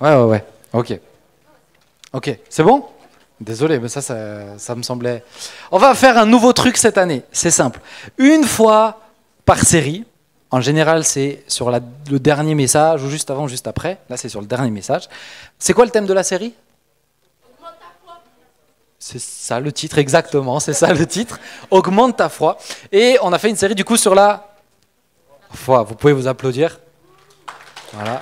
Ouais. Ok. Ok, c'est bon? Désolé, mais ça me semblait... On va faire un nouveau truc cette année, c'est simple. Une fois par série, en général c'est sur le dernier message, ou juste avant, juste après. Là c'est sur le dernier message. C'est quoi le thème de la série? C'est ça le titre, exactement, c'est ça le titre. Augmente ta foi. Et on a fait une série du coup sur la foi. Vous pouvez vous applaudir. Voilà.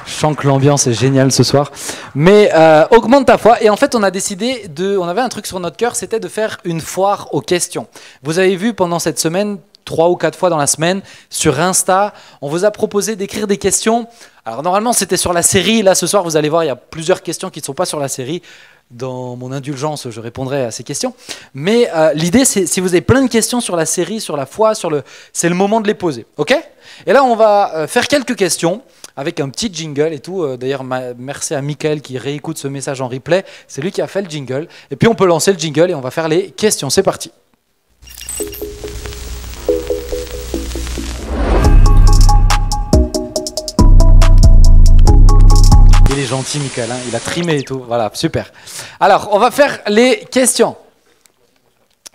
Je sens que l'ambiance est géniale ce soir. Mais augmente ta foi. Et en fait, on a décidé on avait un truc sur notre cœur, c'était de faire une foire aux questions. Vous avez vu pendant cette semaine, 3 ou 4 fois dans la semaine, sur Insta, on vous a proposé d'écrire des questions. Alors normalement, c'était sur la série. Là, ce soir, vous allez voir, il y a plusieurs questions qui ne sont pas sur la série. Dans mon indulgence, je répondrai à ces questions. Mais l'idée, c'est si vous avez plein de questions sur la série, sur la foi, c'est le moment de les poser. Ok? Et là, on va faire quelques questions avec un petit jingle et tout. D'ailleurs, merci à Michael qui réécoute ce message en replay. C'est lui qui a fait le jingle. Et puis, on peut lancer le jingle et on va faire les questions. C'est parti. Il est gentil, Michael, hein, il a trimé et tout. Voilà, super. Alors, on va faire les questions.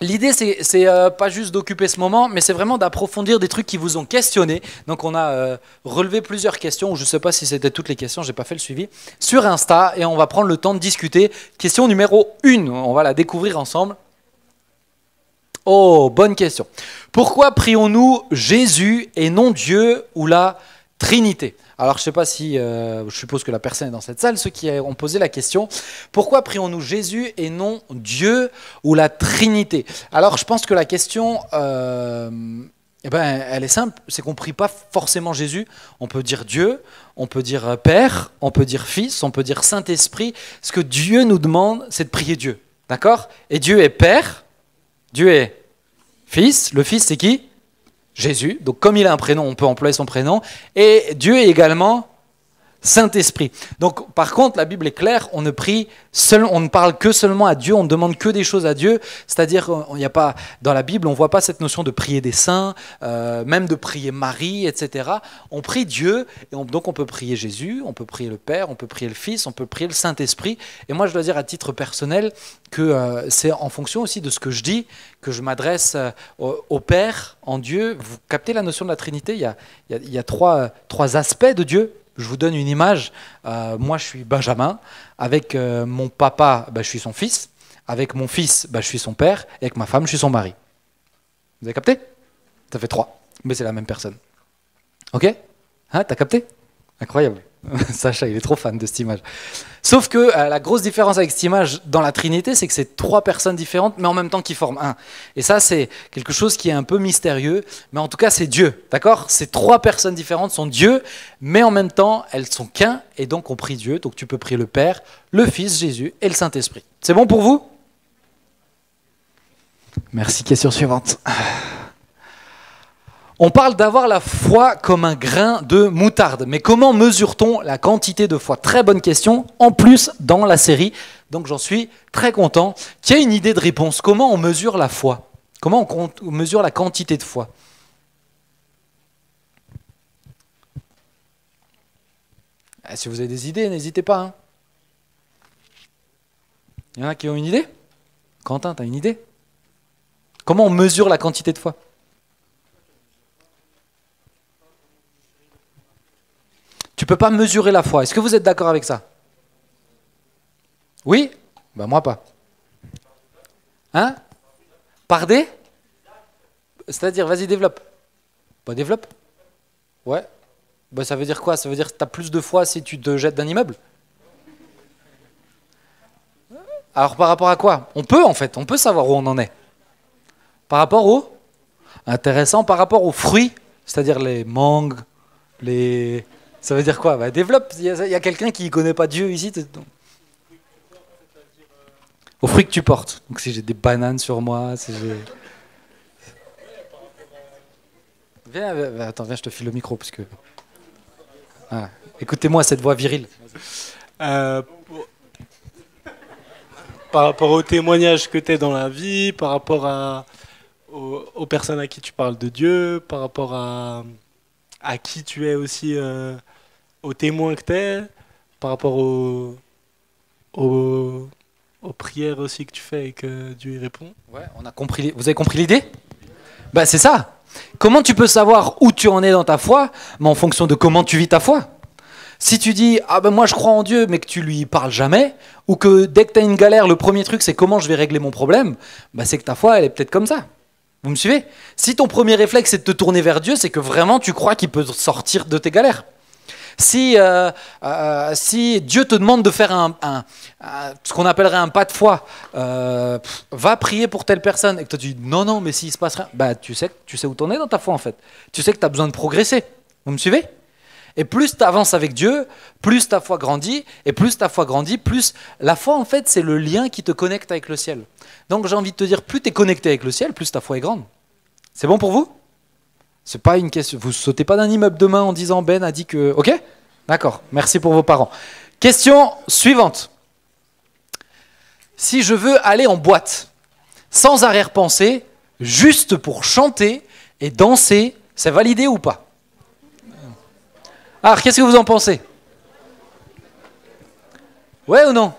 L'idée, c'est pas juste d'occuper ce moment, mais c'est vraiment d'approfondir des trucs qui vous ont questionné. Donc, on a relevé plusieurs questions, ou je ne sais pas si c'était toutes les questions, je n'ai pas fait le suivi, sur Insta, et on va prendre le temps de discuter. Question numéro 1, on va la découvrir ensemble. Oh, bonne question. Pourquoi prions-nous Jésus et non Dieu ou la Trinité? Alors, je ne sais pas si, je suppose que la personne est dans cette salle, ceux qui ont posé la question, pourquoi prions-nous Jésus et non Dieu ou la Trinité? Alors, je pense que la question, elle est simple, c'est qu'on ne prie pas forcément Jésus, on peut dire Dieu, on peut dire Père, on peut dire Fils, on peut dire Saint-Esprit. Ce que Dieu nous demande, c'est de prier Dieu, d'accord? Et Dieu est Père, Dieu est Fils, le Fils c'est qui? Jésus, donc comme il a un prénom, on peut employer son prénom, et Dieu est également Saint-Esprit. Donc par contre, la Bible est claire, on ne parle que seulement à Dieu, on ne demande que des choses à Dieu, c'est-à-dire il n'y a pas, dans la Bible, on ne voit pas cette notion de prier des saints, même de prier Marie, etc. On prie Dieu, et donc on peut prier Jésus, on peut prier le Père, on peut prier le Fils, on peut prier le Saint-Esprit, et moi je dois dire à titre personnel que c'est en fonction aussi de ce que je dis, que je m'adresse au Père, en Dieu. Vous captez la notion de la Trinité, il y a trois aspects de Dieu. Je vous donne une image. Moi, je suis Benjamin. Avec mon papa, je suis son fils. Avec mon fils, je suis son père. Et avec ma femme, je suis son mari. Vous avez capté? Ça fait 3. Mais c'est la même personne. Ok? Hein, t'as capté? Incroyable. Sacha, il est trop fan de cette image. Sauf que la grosse différence avec cette image dans la Trinité, c'est que c'est 3 personnes différentes, mais en même temps qui forment un. Et ça, c'est quelque chose qui est un peu mystérieux, mais en tout cas, c'est Dieu, d'accord? Ces 3 personnes différentes sont Dieu, mais en même temps, elles sont qu'un, et donc on prie Dieu. Donc tu peux prier le Père, le Fils, Jésus et le Saint-Esprit. C'est bon pour vous? Merci. Question suivante. On parle d'avoir la foi comme un grain de moutarde, mais comment mesure-t-on la quantité de foi? Très bonne question, en plus dans la série, donc j'en suis très content. Qui a une idée de réponse? Comment on mesure la foi? Comment on mesure la quantité de foi? Si vous avez des idées, n'hésitez pas. Hein. Il y en a qui ont une idée? Quentin, tu as une idée? Comment on mesure la quantité de foi? Tu ne peux pas mesurer la foi. Est-ce que vous êtes d'accord avec ça? Oui? Ben moi pas. Hein? Par des? C'est-à-dire, vas-y, développe. Bah développe. Ouais. Bah ça veut dire quoi? Ça veut dire que tu as plus de foi si tu te jettes d'un immeuble? Alors par rapport à quoi? On peut savoir où on en est. Par rapport au? Intéressant, par rapport aux fruits, c'est-à-dire les mangues, les... Ça veut dire quoi? Bah, développe, il y a quelqu'un qui ne connaît pas Dieu ici. Aux fruits que tu portes. Donc si j'ai des bananes sur moi, si j'ai... Attends, viens, je te file le micro, parce que... Ah, écoutez-moi cette voix virile. Par rapport au témoignage que tu es dans la vie, par rapport aux personnes à qui tu parles de Dieu, par rapport à qui tu es aussi au témoin que t'es, par rapport aux prières aussi que tu fais et que Dieu y répond. Ouais, on a compris. Vous avez compris l'idée? Bah c'est ça. Comment tu peux savoir où tu en es dans ta foi, mais en fonction de comment tu vis ta foi. Si tu dis ah ben moi je crois en Dieu, mais que tu lui parles jamais, ou que dès que tu as une galère, le premier truc c'est comment je vais régler mon problème, bah c'est que ta foi elle est peut-être comme ça. Vous me suivez? Si ton premier réflexe c'est de te tourner vers Dieu, c'est que vraiment tu crois qu'il peut sortir de tes galères. Si Dieu te demande de faire ce qu'on appellerait un pas de foi, va prier pour telle personne, et que toi tu dis non, mais s'il se passe rien, bah tu sais où t'en es dans ta foi en fait. Tu sais que tu as besoin de progresser. Vous me suivez? Et plus tu avances avec Dieu, plus ta foi grandit, et plus ta foi grandit, plus la foi en fait c'est le lien qui te connecte avec le ciel. Donc j'ai envie de te dire, plus tu es connecté avec le ciel, plus ta foi est grande. C'est bon pour vous? C'est pas une question. Vous sautez pas d'un immeuble demain en disant Ben a dit que. Ok? D'accord. Merci pour vos parents. Question suivante. Si je veux aller en boîte, sans arrière-pensée, juste pour chanter et danser, c'est validé ou pas? Alors, qu'est-ce que vous en pensez? Ouais ou non?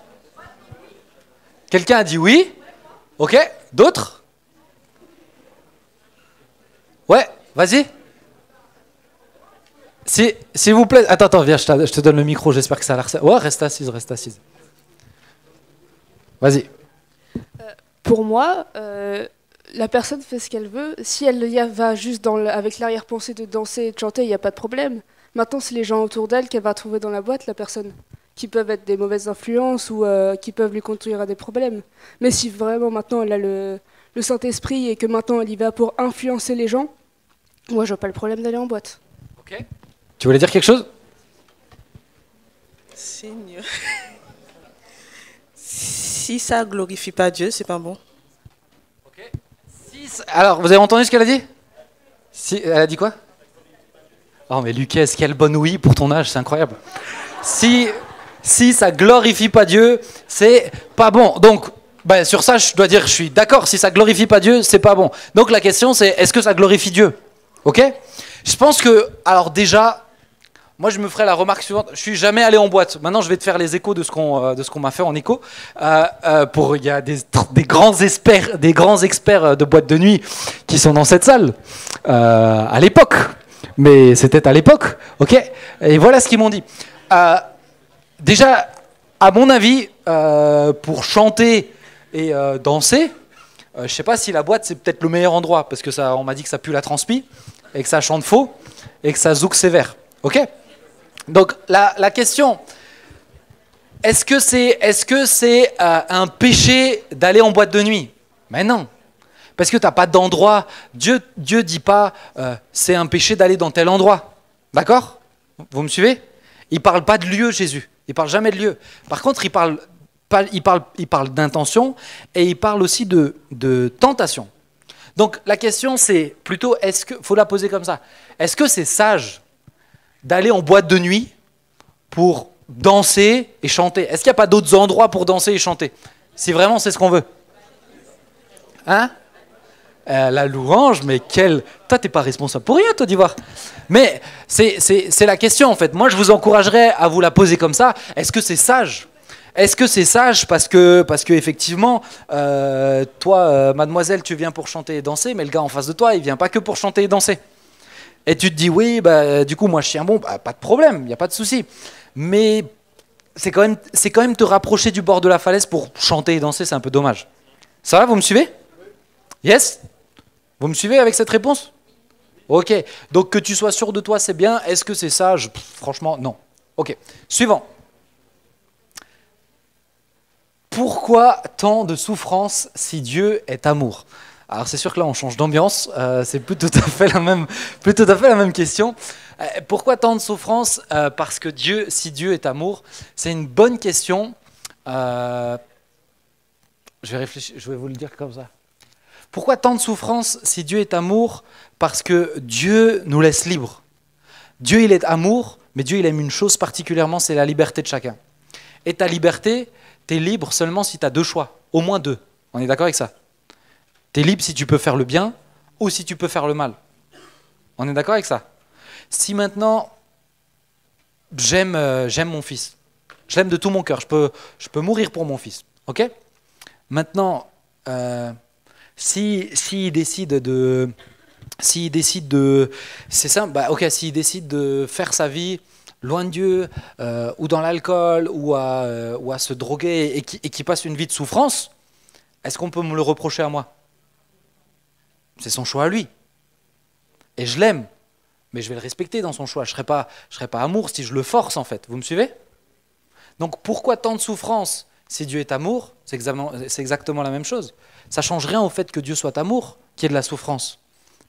Quelqu'un a dit oui? Ok. D'autres? Ouais. Vas-y. S'il vous plaît. Attends, viens, je te donne le micro, j'espère que ça a l'air... Ouais, reste assise. Vas-y. Pour moi, la personne fait ce qu'elle veut. Si elle va juste avec l'arrière-pensée de danser et de chanter, il n'y a pas de problème. Maintenant, c'est les gens autour d'elle qu'elle va trouver dans la boîte, la personne, qui peuvent être des mauvaises influences ou qui peuvent lui conduire à des problèmes. Mais si vraiment maintenant elle a le Saint-Esprit et que maintenant elle y va pour influencer les gens, moi, je vois pas le problème d'aller en boîte. Ok. Tu voulais dire quelque chose? Seigneur. Si ça glorifie pas Dieu, c'est pas bon. Ok. Alors, vous avez entendu ce qu'elle a dit? Elle a dit quoi? Oh, mais Lucas, quelle bonne ouïe pour ton âge, c'est incroyable. Si ça glorifie pas Dieu, c'est pas bon. Donc, sur ça, je dois dire, je suis d'accord. Si ça glorifie pas Dieu, c'est pas bon. Donc, la question, c'est est-ce que ça glorifie Dieu? Ok? Je pense que, alors déjà, moi je me ferai la remarque suivante. Je suis jamais allé en boîte. Maintenant, je vais te faire les échos de ce qu'on m'a fait en écho. Il y a des grands experts de boîtes de nuit qui sont dans cette salle à l'époque. Mais c'était à l'époque, ok? Et voilà ce qu'ils m'ont dit. Déjà, à mon avis, pour chanter et danser, je sais pas si la boîte c'est peut-être le meilleur endroit parce que on m'a dit que ça pue la transpi et que ça chante faux et que ça zouk sévère. Ok? Donc la question, est-ce que c'est un péché d'aller en boîte de nuit? Mais non, parce que t'as pas d'endroit. Dieu dit pas c'est un péché d'aller dans tel endroit. D'accord? Vous me suivez? Il parle pas de lieu, Jésus. Il parle jamais de lieu. Par contre, il parle d'intention et il parle aussi de tentation. Donc la question c'est plutôt, faut la poser comme ça, est-ce que c'est sage d'aller en boîte de nuit pour danser et chanter? Est-ce qu'il n'y a pas d'autres endroits pour danser et chanter? Si vraiment c'est ce qu'on veut. Hein? La louange, mais toi t'es pas responsable pour rien, toi d'Ivoire. Mais c'est la question en fait. Moi je vous encouragerais à vous la poser comme ça. Est-ce que c'est sage? Est-ce que c'est sage parce que effectivement, toi, mademoiselle, tu viens pour chanter et danser, mais le gars en face de toi, il vient pas que pour chanter et danser. Et tu te dis, oui, du coup, moi, je suis un bon, pas de problème, il n'y a pas de souci. Mais c'est quand même te rapprocher du bord de la falaise pour chanter et danser, c'est un peu dommage. Ça va, vous me suivez? Yes? Vous me suivez avec cette réponse? Ok. Donc que tu sois sûr de toi, c'est bien. Est-ce que c'est sage? Franchement, non. Ok. Suivant. Pourquoi tant de souffrance si Dieu est amour? Alors c'est sûr que là on change d'ambiance, c'est plus tout à fait la même question. Pourquoi tant de souffrance? Parce que si Dieu est amour, c'est une bonne question. Je vais réfléchir, je vais vous le dire comme ça. Pourquoi tant de souffrance si Dieu est amour? Parce que Dieu nous laisse libres. Dieu il est amour, mais Dieu il aime une chose particulièrement, c'est la liberté de chacun. Et ta liberté, tu es libre seulement si tu as deux choix, au moins deux. On est d'accord avec ça? Tu es libre si tu peux faire le bien ou si tu peux faire le mal. On est d'accord avec ça? Si maintenant j'aime mon fils. Je l'aime de tout mon cœur. Je peux mourir pour mon fils. Ok? Maintenant, s'il décide de, c'est simple. Bah, ok, s'il décide de faire sa vie loin de Dieu, ou dans l'alcool, ou à se droguer, et qui passe une vie de souffrance, est-ce qu'on peut me le reprocher à moi? C'est son choix à lui. Et je l'aime, mais je vais le respecter dans son choix. Je ne serai pas amour si je le force, en fait. Vous me suivez? Donc pourquoi tant de souffrance si Dieu est amour? C'est exactement la même chose. Ça ne change rien au fait que Dieu soit amour, qu'il y ait de la souffrance.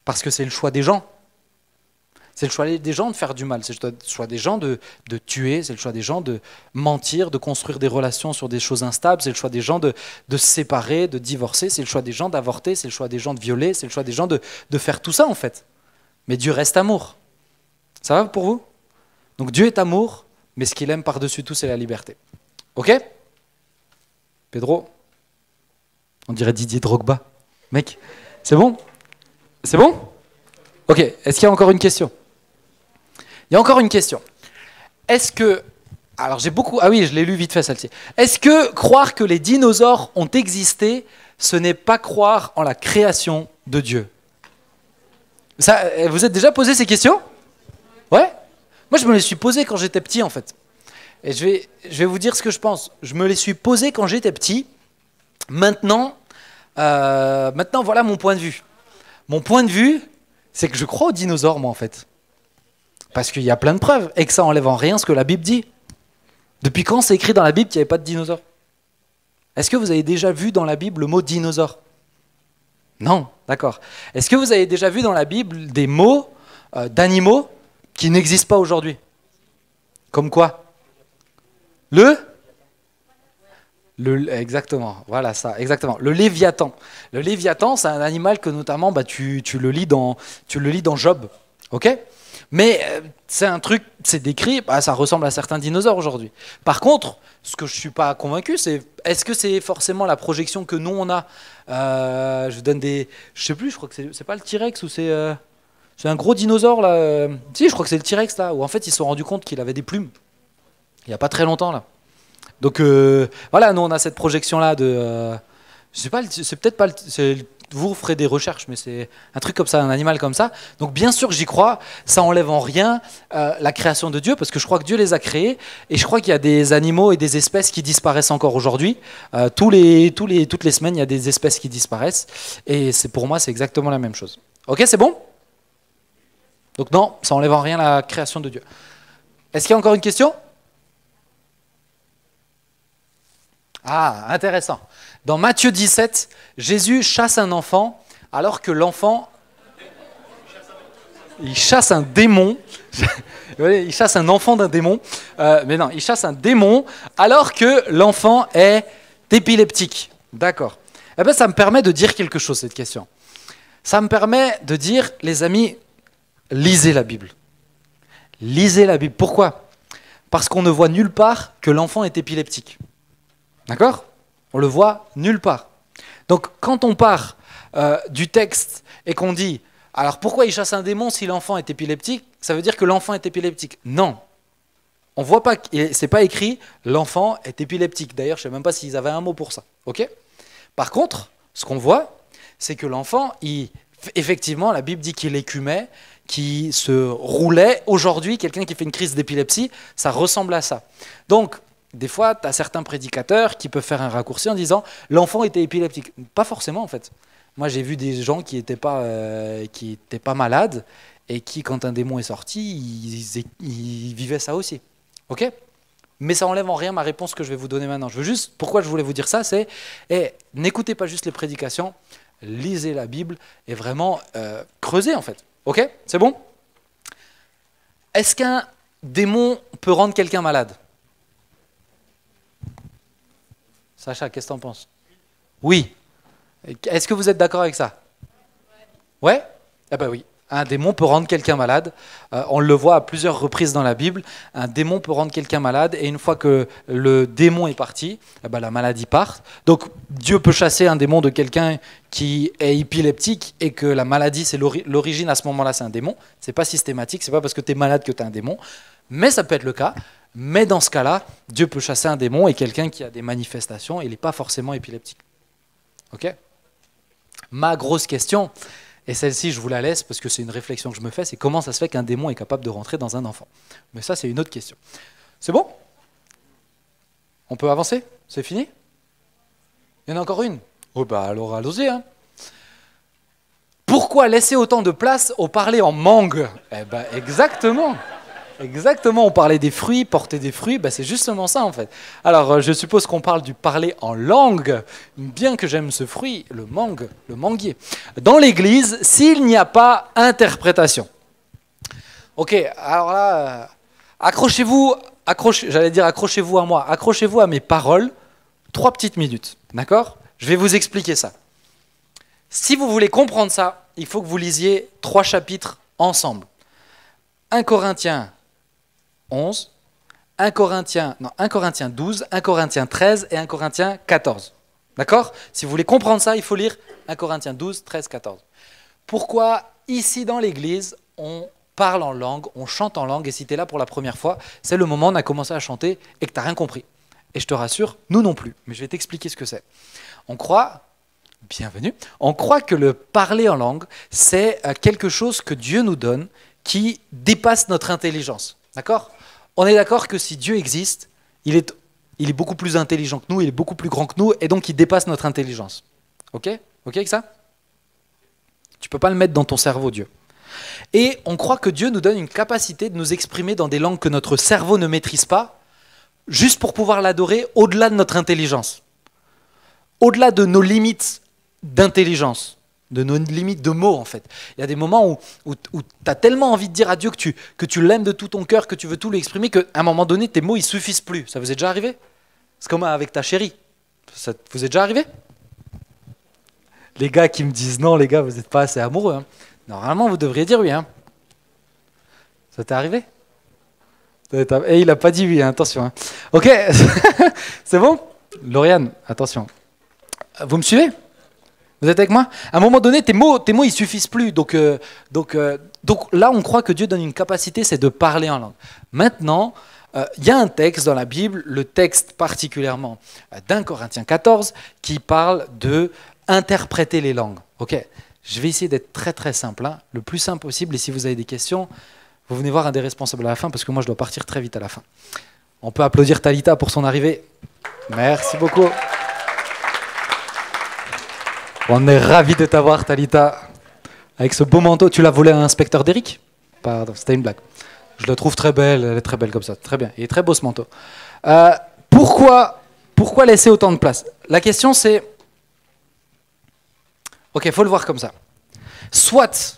Parce que c'est le choix des gens. C'est le choix des gens de faire du mal. C'est le choix des gens de tuer. C'est le choix des gens de mentir, de construire des relations sur des choses instables. C'est le choix des gens de se séparer, de divorcer. C'est le choix des gens d'avorter. C'est le choix des gens de violer. C'est le choix des gens de faire tout ça, en fait. Mais Dieu reste amour. Ça va pour vous? Donc Dieu est amour, mais ce qu'il aime par-dessus tout, c'est la liberté. Ok? Pedro? On dirait Didier Drogba. Mec, c'est bon? C'est bon? Ok, est-ce qu'il y a encore une question? Il y a encore une question. Est-ce que... Alors j'ai beaucoup... Ah oui, je l'ai lu vite fait celle-ci. Est-ce que croire que les dinosaures ont existé, ce n'est pas croire en la création de Dieu? Ça, vous êtes déjà posé ces questions? Ouais? Moi, je me les suis posées quand j'étais petit, en fait. Et je vais vous dire ce que je pense. Je me les suis posées quand j'étais petit. Maintenant, voilà mon point de vue. Mon point de vue, c'est que je crois aux dinosaures, moi, en fait. Parce qu'il y a plein de preuves, et que ça enlève en rien ce que la Bible dit. Depuis quand c'est écrit dans la Bible qu'il n'y avait pas de dinosaures? Est-ce que vous avez déjà vu dans la Bible le mot dinosaure? Non, d'accord. Est-ce que vous avez déjà vu dans la Bible des mots d'animaux qui n'existent pas aujourd'hui? Comme quoi? Exactement, voilà ça, exactement. Le Léviathan. Le Léviathan, c'est un animal que notamment tu le lis dans Job, ok? Mais c'est un truc, c'est décrit, ça ressemble à certains dinosaures aujourd'hui. Par contre, ce que je ne suis pas convaincu, c'est est-ce que c'est forcément la projection que nous on a? Je vous donne des, je sais plus, je crois que c'est pas le T-Rex ou c'est un gros dinosaure là. Si, je crois que c'est le T-Rex là, où en fait ils se sont rendus compte qu'il avait des plumes. Il n'y a pas très longtemps là. Donc voilà, nous on a cette projection là de, je sais pas, c'est peut-être pas, vous ferez des recherches, mais c'est un truc comme ça, un animal comme ça. Donc bien sûr j'y crois, ça enlève en rien la création de Dieu, parce que je crois que Dieu les a créés, et je crois qu'il y a des animaux et des espèces qui disparaissent encore aujourd'hui. Toutes les semaines, il y a des espèces qui disparaissent, et pour moi c'est exactement la même chose. Ok, c'est bon? Donc non, ça enlève en rien la création de Dieu. Est-ce qu'il y a encore une question? Ah, intéressant. Dans Matthieu 17, Jésus chasse un enfant alors que l'enfant... Il chasse un démon. Il chasse un enfant d'un démon. Mais non, il chasse un démon alors que l'enfant est épileptique. D'accord. Eh bien, ça me permet de dire quelque chose, cette question. Ça me permet de dire, les amis, lisez la Bible. Lisez la Bible. Pourquoi? Parce qu'on ne voit nulle part que l'enfant est épileptique. D'accord? On le voit nulle part. Donc quand on part du texte et qu'on dit « Alors pourquoi il chasse un démon si l'enfant est épileptique ?» Ça veut dire que l'enfant est épileptique. Non. On voit pas, c'est pas écrit « L'enfant est épileptique ». D'ailleurs, je ne sais même pas s'ils avaient un mot pour ça. Ok? Par contre, ce qu'on voit, c'est que l'enfant, effectivement, la Bible dit qu'il écumait, qu'il se roulait. Aujourd'hui, quelqu'un qui fait une crise d'épilepsie, ça ressemble à ça. Donc, des fois, tu as certains prédicateurs qui peuvent faire un raccourci en disant « l'enfant était épileptique ». Pas forcément, en fait. Moi, j'ai vu des gens qui n'étaient pas malades et qui, quand un démon est sorti, ils vivaient ça aussi. Ok? Mais ça enlève en rien ma réponse que je vais vous donner maintenant. Pourquoi je voulais vous dire ça, c'est n'écoutez pas juste les prédications, lisez la Bible et vraiment creusez, en fait. Ok? C'est bon? Est-ce qu'un démon peut rendre quelqu'un malade? Sacha, qu'est-ce que tu en penses? Oui. Est-ce que vous êtes d'accord avec ça? Ouais? Eh bien oui. Un démon peut rendre quelqu'un malade. On le voit à plusieurs reprises dans la Bible. Un démon peut rendre quelqu'un malade, et une fois que le démon est parti, eh ben la maladie part. Donc Dieu peut chasser un démon de quelqu'un qui est épileptique et que la maladie, c'est l'origine à ce moment-là, c'est un démon. C'est pas systématique, c'est pas parce que tu es malade que tu es un démon. Mais ça peut être le cas. Mais dans ce cas-là, Dieu peut chasser un démon et quelqu'un qui a des manifestations, il n'est pas forcément épileptique. Ok ? Ma grosse question, et celle-ci je vous la laisse parce que c'est une réflexion que je me fais, c'est comment ça se fait qu'un démon est capable de rentrer dans un enfant. Mais ça, c'est une autre question. C'est bon ? On peut avancer ? C'est fini ? Il y en a encore une ? Oh bah alors allons-y. Hein. Pourquoi laisser autant de place au parler en mangue ? Eh ben exactement. Exactement, on parlait des fruits, porter des fruits, ben c'est justement ça en fait. Alors je suppose qu'on parle du parler en langue, bien que j'aime ce fruit, le mangue, le manguier. Dans l'église, s'il n'y a pas interprétation. Ok, alors là, accrochez-vous à moi, accrochez-vous à mes paroles, 3 petites minutes, d'accord ? Je vais vous expliquer ça. Si vous voulez comprendre ça, il faut que vous lisiez 3 chapitres ensemble. 1 Corinthiens 11, 1 Corinthiens 12, 1 Corinthiens 13 et 1 Corinthiens 14. D'accord ? Si vous voulez comprendre ça, il faut lire 1 Corinthiens 12, 13, 14. Pourquoi ici dans l'église, on parle en langue, on chante en langue, et si tu es là pour la première fois, c'est le moment où on a commencé à chanter et que tu n'as rien compris. Et je te rassure, nous non plus, mais je vais t'expliquer ce que c'est. On croit que le parler en langue, c'est quelque chose que Dieu nous donne qui dépasse notre intelligence. D'accord ? On est d'accord que si Dieu existe, il est beaucoup plus intelligent que nous, il est beaucoup plus grand que nous, et donc il dépasse notre intelligence. Ok ? Ok avec ça ? Tu ne peux pas le mettre dans ton cerveau, Dieu. Et on croit que Dieu nous donne une capacité de nous exprimer dans des langues que notre cerveau ne maîtrise pas, juste pour pouvoir l'adorer au-delà de notre intelligence, au-delà de nos limites d'intelligence, de nos limites de mots en fait. Il y a des moments où tu as tellement envie de dire à Dieu que tu l'aimes de tout ton cœur, que tu veux tout lui exprimer, qu'à un moment donné, tes mots, ils suffisent plus. Ça vous est déjà arrivé ? C'est comme avec ta chérie. Ça vous est déjà arrivé ? Les gars qui me disent non, les gars, vous n'êtes pas assez amoureux. Hein. Normalement, vous devriez dire oui. Hein. Ça t'est arrivé ? Et il n'a pas dit oui, hein, attention. Hein. Ok, c'est bon ? Lauriane, attention. Vous me suivez ? Vous êtes avec moi ? À un moment donné, tes mots ils suffisent plus. Donc là, on croit que Dieu donne une capacité, c'est de parler en langue. Maintenant, il y a un texte dans la Bible, le texte particulièrement d'1 Corinthiens 14, qui parle de interpréter les langues. Ok ? Je vais essayer d'être très très simple, hein, le plus simple possible. Et si vous avez des questions, vous venez voir un des responsables à la fin, parce que moi, je dois partir très vite à la fin. On peut applaudir Talita pour son arrivée. Merci beaucoup. On est ravis de t'avoir, Talita. Avec ce beau manteau, tu l'as volé à un inspecteur d'Eric ? Pardon, c'était une blague. Je la trouve très belle, elle est très belle comme ça. Très bien, il est très beau ce manteau. Pourquoi laisser autant de place ? La question c'est... Ok, il faut le voir comme ça. Soit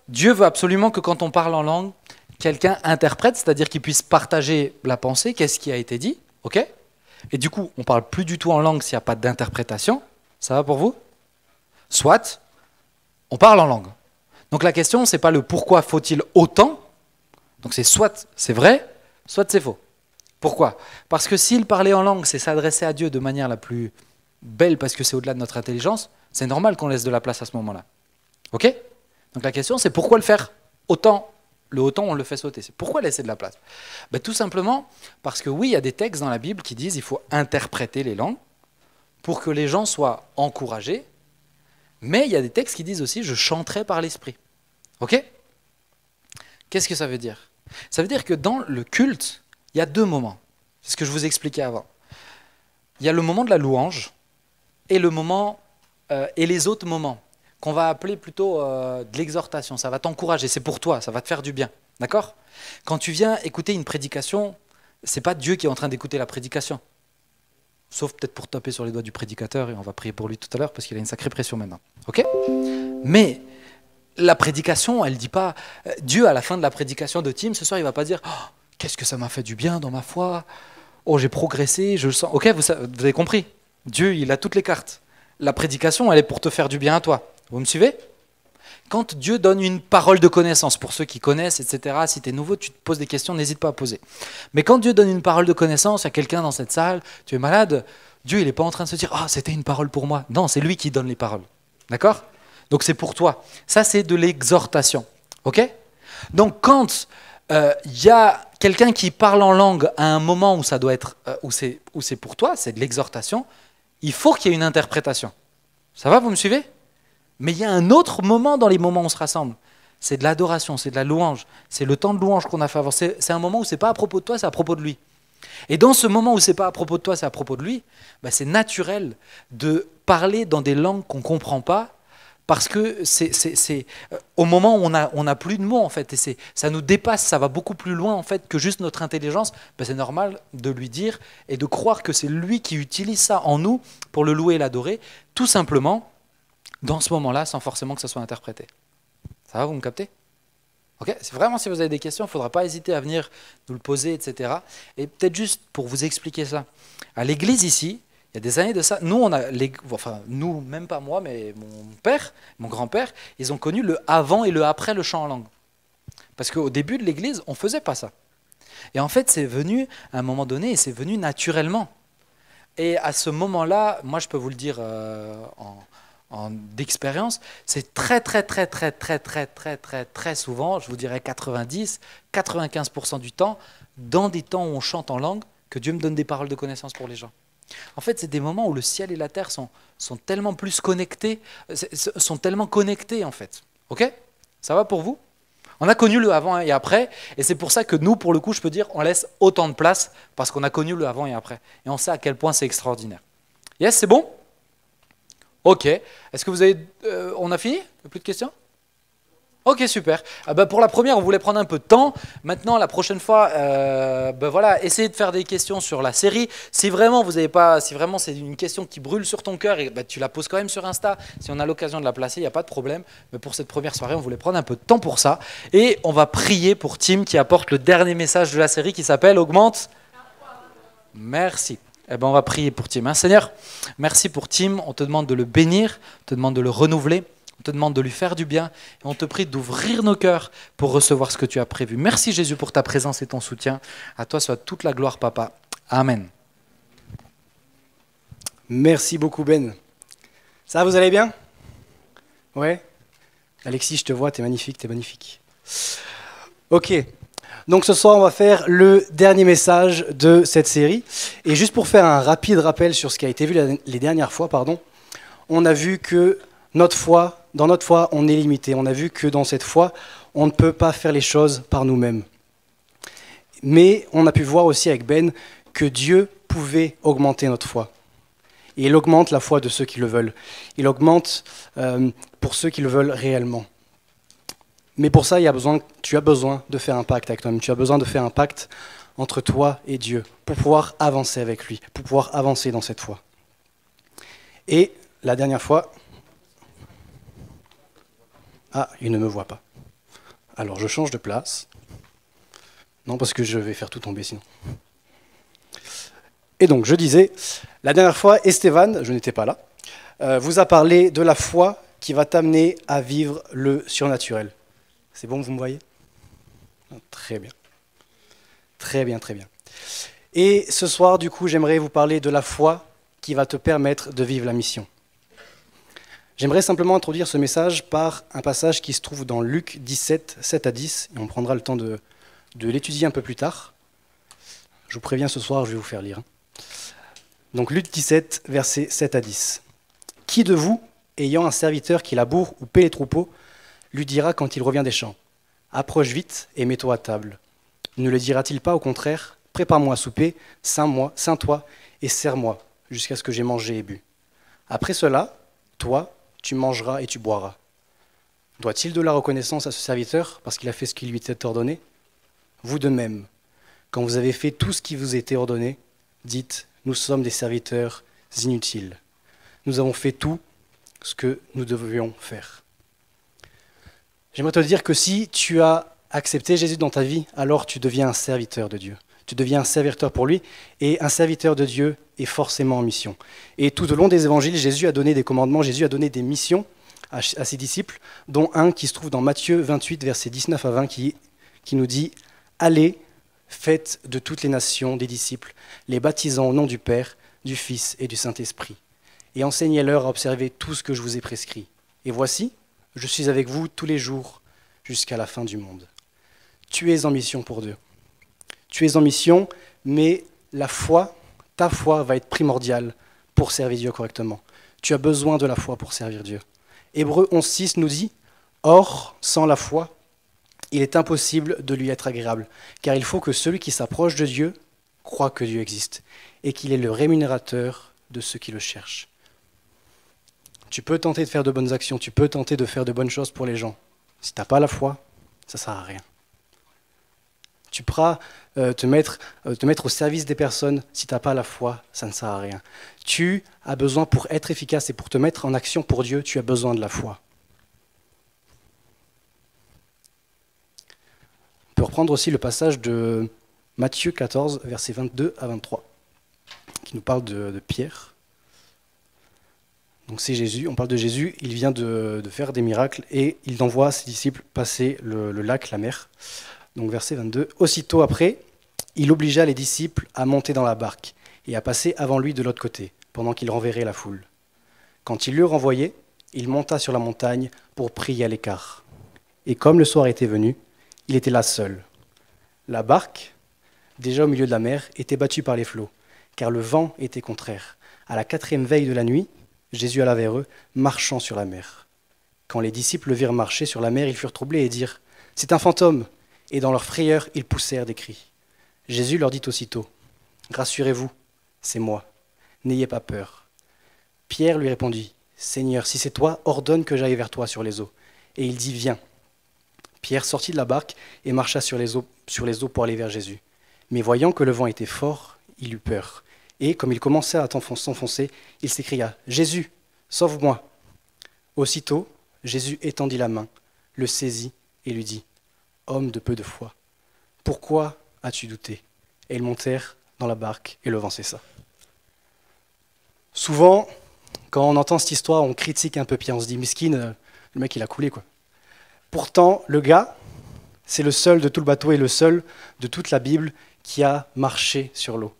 Dieu veut absolument que quand on parle en langue, quelqu'un interprète, c'est-à-dire qu'il puisse partager la pensée, qu'est-ce qui a été dit, ok ? Et du coup, on ne parle plus du tout en langue s'il n'y a pas d'interprétation. Ça va pour vous ? Soit, on parle en langue. Donc la question, ce n'est pas le pourquoi faut-il autant. Donc c'est soit c'est vrai, soit c'est faux. Pourquoi ? Parce que s'il parlait en langue, c'est s'adresser à Dieu de manière la plus belle parce que c'est au-delà de notre intelligence, c'est normal qu'on laisse de la place à ce moment-là. Ok ? Donc la question, c'est pourquoi le faire autant ? Le autant, on le fait sauter. C'est pourquoi laisser de la place ? Ben, tout simplement parce que oui, il y a des textes dans la Bible qui disent qu'il faut interpréter les langues pour que les gens soient encouragés, mais il y a des textes qui disent aussi « je chanterai par l'esprit ». Ok ? Qu'est-ce que ça veut dire ? Ça veut dire que dans le culte, il y a 2 moments. C'est ce que je vous expliquais avant. Il y a le moment de la louange et le moment et les autres moments qu'on va appeler plutôt de l'exhortation. Ça va t'encourager, c'est pour toi, ça va te faire du bien. D'accord ? Quand tu viens écouter une prédication, c'est pas Dieu qui est en train d'écouter la prédication. Sauf peut-être pour taper sur les doigts du prédicateur, et on va prier pour lui tout à l'heure, parce qu'il a une sacrée pression maintenant. Ok ? Mais la prédication, elle ne dit pas... Dieu, à la fin de la prédication de Tim, ce soir, il ne va pas dire oh, « Qu'est-ce que ça m'a fait du bien dans ma foi ? Oh, j'ai progressé, je le sens. » Ok, vous avez compris ? Dieu, il a toutes les cartes. La prédication, elle est pour te faire du bien à toi. Vous me suivez ? Quand Dieu donne une parole de connaissance, pour ceux qui connaissent, etc., si tu es nouveau, tu te poses des questions, n'hésite pas à poser. Mais quand Dieu donne une parole de connaissance, il y a quelqu'un dans cette salle, tu es malade, Dieu, il n'est pas en train de se dire « Ah, c'était une parole pour moi ». Non, c'est lui qui donne les paroles. D'accord ? Donc c'est pour toi. Ça, c'est de l'exhortation. Ok ? Donc quand y a quelqu'un qui parle en langue à un moment où ça doit être, où c'est pour toi, c'est de l'exhortation, il faut qu'il y ait une interprétation. Ça va, vous me suivez? Mais il y a un autre moment dans les moments où on se rassemble. C'est de l'adoration, c'est de la louange, c'est le temps de louange qu'on a fait avant. C'est un moment où c'est pas à propos de toi, c'est à propos de lui. Et dans ce moment où c'est pas à propos de toi, c'est à propos de lui, bah c'est naturel de parler dans des langues qu'on comprend pas, parce que c'est au moment où on a plus de mots en fait, et ça nous dépasse, ça va beaucoup plus loin en fait que juste notre intelligence. Bah c'est normal de lui dire et de croire que c'est lui qui utilise ça en nous pour le louer et l'adorer, tout simplement dans ce moment-là, sans forcément que ça soit interprété. Ça va, vous me captez? Ok, c'est vraiment, si vous avez des questions, il ne faudra pas hésiter à venir nous le poser, etc. Et peut-être juste pour vous expliquer ça. À l'église ici, il y a des années de ça, nous, nous, même pas moi, mais mon père, mon grand-père, ils ont connu le avant et le après le chant en langue. Parce qu'au début de l'église, on ne faisait pas ça. Et en fait, c'est venu à un moment donné, et c'est venu naturellement. Et à ce moment-là, moi, je peux vous le dire d'expérience, c'est très souvent, je vous dirais 90-95% du temps, dans des temps où on chante en langue, que Dieu me donne des paroles de connaissance pour les gens. En fait, c'est des moments où le ciel et la terre sont tellement plus connectés, sont tellement connectés en fait. Ok? Ça va pour vous? On a connu le avant et après, et c'est pour ça que nous, pour le coup, je peux dire, on laisse autant de place, parce qu'on a connu le avant et après. Et on sait à quel point c'est extraordinaire. Yes, c'est bon? Ok. Est-ce que vous avez... on a fini? Plus de questions? Ok, super. Pour la première, on voulait prendre un peu de temps. Maintenant, la prochaine fois, voilà, essayez de faire des questions sur la série. Si vraiment vous avez pas, si vraiment c'est une question qui brûle sur ton cœur, et tu la poses quand même sur Insta. Si on a l'occasion de la placer, il n'y a pas de problème. Mais pour cette première soirée, on voulait prendre un peu de temps pour ça. Et on va prier pour Tim qui apporte le dernier message de la série qui s'appelle Augmente. Merci. On va prier pour Tim. Seigneur, merci pour Tim. On te demande de le bénir, on te demande de le renouveler. On te demande de lui faire du bien et on te prie d'ouvrir nos cœurs pour recevoir ce que tu as prévu. Merci Jésus pour ta présence et ton soutien. À toi soit toute la gloire, Papa. Amen. Merci beaucoup Ben. Ça va, vous allez bien? Ouais. Alexis, je te vois, t'es magnifique. Ok. Donc ce soir, on va faire le dernier message de cette série. Et juste pour faire un rapide rappel sur ce qui a été vu les dernières fois, on a vu que dans notre foi, on est limité. On a vu que dans cette foi, on ne peut pas faire les choses par nous-mêmes. Mais on a pu voir aussi avec Ben que Dieu pouvait augmenter notre foi. Et il augmente la foi de ceux qui le veulent. Il augmente pour ceux qui le veulent réellement. Mais pour ça, tu as besoin de faire un pacte avec toi-même. Tu as besoin de faire un pacte entre toi et Dieu pour pouvoir avancer avec lui, pour pouvoir avancer dans cette foi. Et la dernière fois... Ah, il ne me voit pas. Alors je change de place. Non, parce que je vais faire tout tomber sinon. Et donc, je disais, la dernière fois, Esteban, je n'étais pas là, vous a parlé de la foi qui va t'amener à vivre le surnaturel. C'est bon, vous me voyez? Très bien. Très bien. Et ce soir, du coup, j'aimerais vous parler de la foi qui va te permettre de vivre la mission. J'aimerais simplement introduire ce message par un passage qui se trouve dans Luc 17, 7 à 10, et on prendra le temps de l'étudier un peu plus tard. Je vous préviens, ce soir, je vais vous faire lire. Donc Luc 17, versets 7 à 10. « Qui de vous, ayant un serviteur qui laboure ou paie les troupeaux, lui dira quand il revient des champs, « Approche vite et mets-toi à table. » Ne le dira-t-il pas au contraire, « Prépare-moi à souper, ceins-toi et sers-moi, jusqu'à ce que j'ai mangé et bu. Après cela, toi, tu mangeras et tu boiras. Doit-il de la reconnaissance à ce serviteur parce qu'il a fait ce qui lui était ordonné? Vous de même, quand vous avez fait tout ce qui vous était ordonné, dites, nous sommes des serviteurs inutiles. Nous avons fait tout ce que nous devions faire. J'aimerais te dire que si tu as accepté Jésus dans ta vie, alors tu deviens un serviteur de Dieu. Tu deviens un serviteur pour lui, et un serviteur de Dieu est forcément en mission. Et tout au long des évangiles, Jésus a donné des commandements, Jésus a donné des missions à ses disciples, dont un qui se trouve dans Matthieu 28, versets 19 à 20, qui nous dit « Allez, faites de toutes les nations des disciples, les baptisant au nom du Père, du Fils et du Saint-Esprit, et enseignez-leur à observer tout ce que je vous ai prescrit. Et voici, je suis avec vous tous les jours jusqu'à la fin du monde. » Tu es en mission pour Dieu. Tu es en mission, mais la foi, ta foi va être primordiale pour servir Dieu correctement. Tu as besoin de la foi pour servir Dieu. Hébreux 11.6 nous dit « Or, sans la foi, il est impossible de lui être agréable, car il faut que celui qui s'approche de Dieu croit que Dieu existe et qu'il est le rémunérateur de ceux qui le cherchent. » Tu peux tenter de faire de bonnes actions, tu peux tenter de faire de bonnes choses pour les gens. Si tu n'as pas la foi, ça ne sert à rien. Tu pourras te mettre au service des personnes, si tu n'as pas la foi, ça ne sert à rien. Tu as besoin, pour être efficace et pour te mettre en action pour Dieu, tu as besoin de la foi. On peut reprendre aussi le passage de Matthieu 14, versets 22 à 23, qui nous parle de Pierre. Donc c'est Jésus, on parle de Jésus, il vient de faire des miracles et il envoie ses disciples passer le lac, la mer. Donc verset 22, « Aussitôt après, il obligea les disciples à monter dans la barque et à passer avant lui de l'autre côté, pendant qu'il renverrait la foule. Quand il l'eut renvoyé, il monta sur la montagne pour prier à l'écart. Et comme le soir était venu, il était là seul. La barque, déjà au milieu de la mer, était battue par les flots, car le vent était contraire. À la 4e veille de la nuit, Jésus alla vers eux, marchant sur la mer. Quand les disciples le virent marcher sur la mer, ils furent troublés et dirent « C'est un fantôme !» Et dans leur frayeur, ils poussèrent des cris. Jésus leur dit aussitôt « Rassurez-vous, c'est moi, n'ayez pas peur. » Pierre lui répondit « Seigneur, si c'est toi, ordonne que j'aille vers toi sur les eaux. » Et il dit « Viens. » Pierre sortit de la barque et marcha sur les eaux pour aller vers Jésus. Mais voyant que le vent était fort, il eut peur. Et comme il commençait à s'enfoncer, il s'écria « Jésus, sauve-moi !» Aussitôt, Jésus étendit la main, le saisit et lui dit « Homme de peu de foi, pourquoi as-tu douté ?» Et ils montèrent dans la barque et le vent cessa. Souvent, quand on entend cette histoire, on critique un peu Pierre, on se dit « Miskin, le mec il a coulé quoi ». Pourtant, le gars, c'est le seul de tout le bateau et le seul de toute la Bible qui a marché sur l'eau.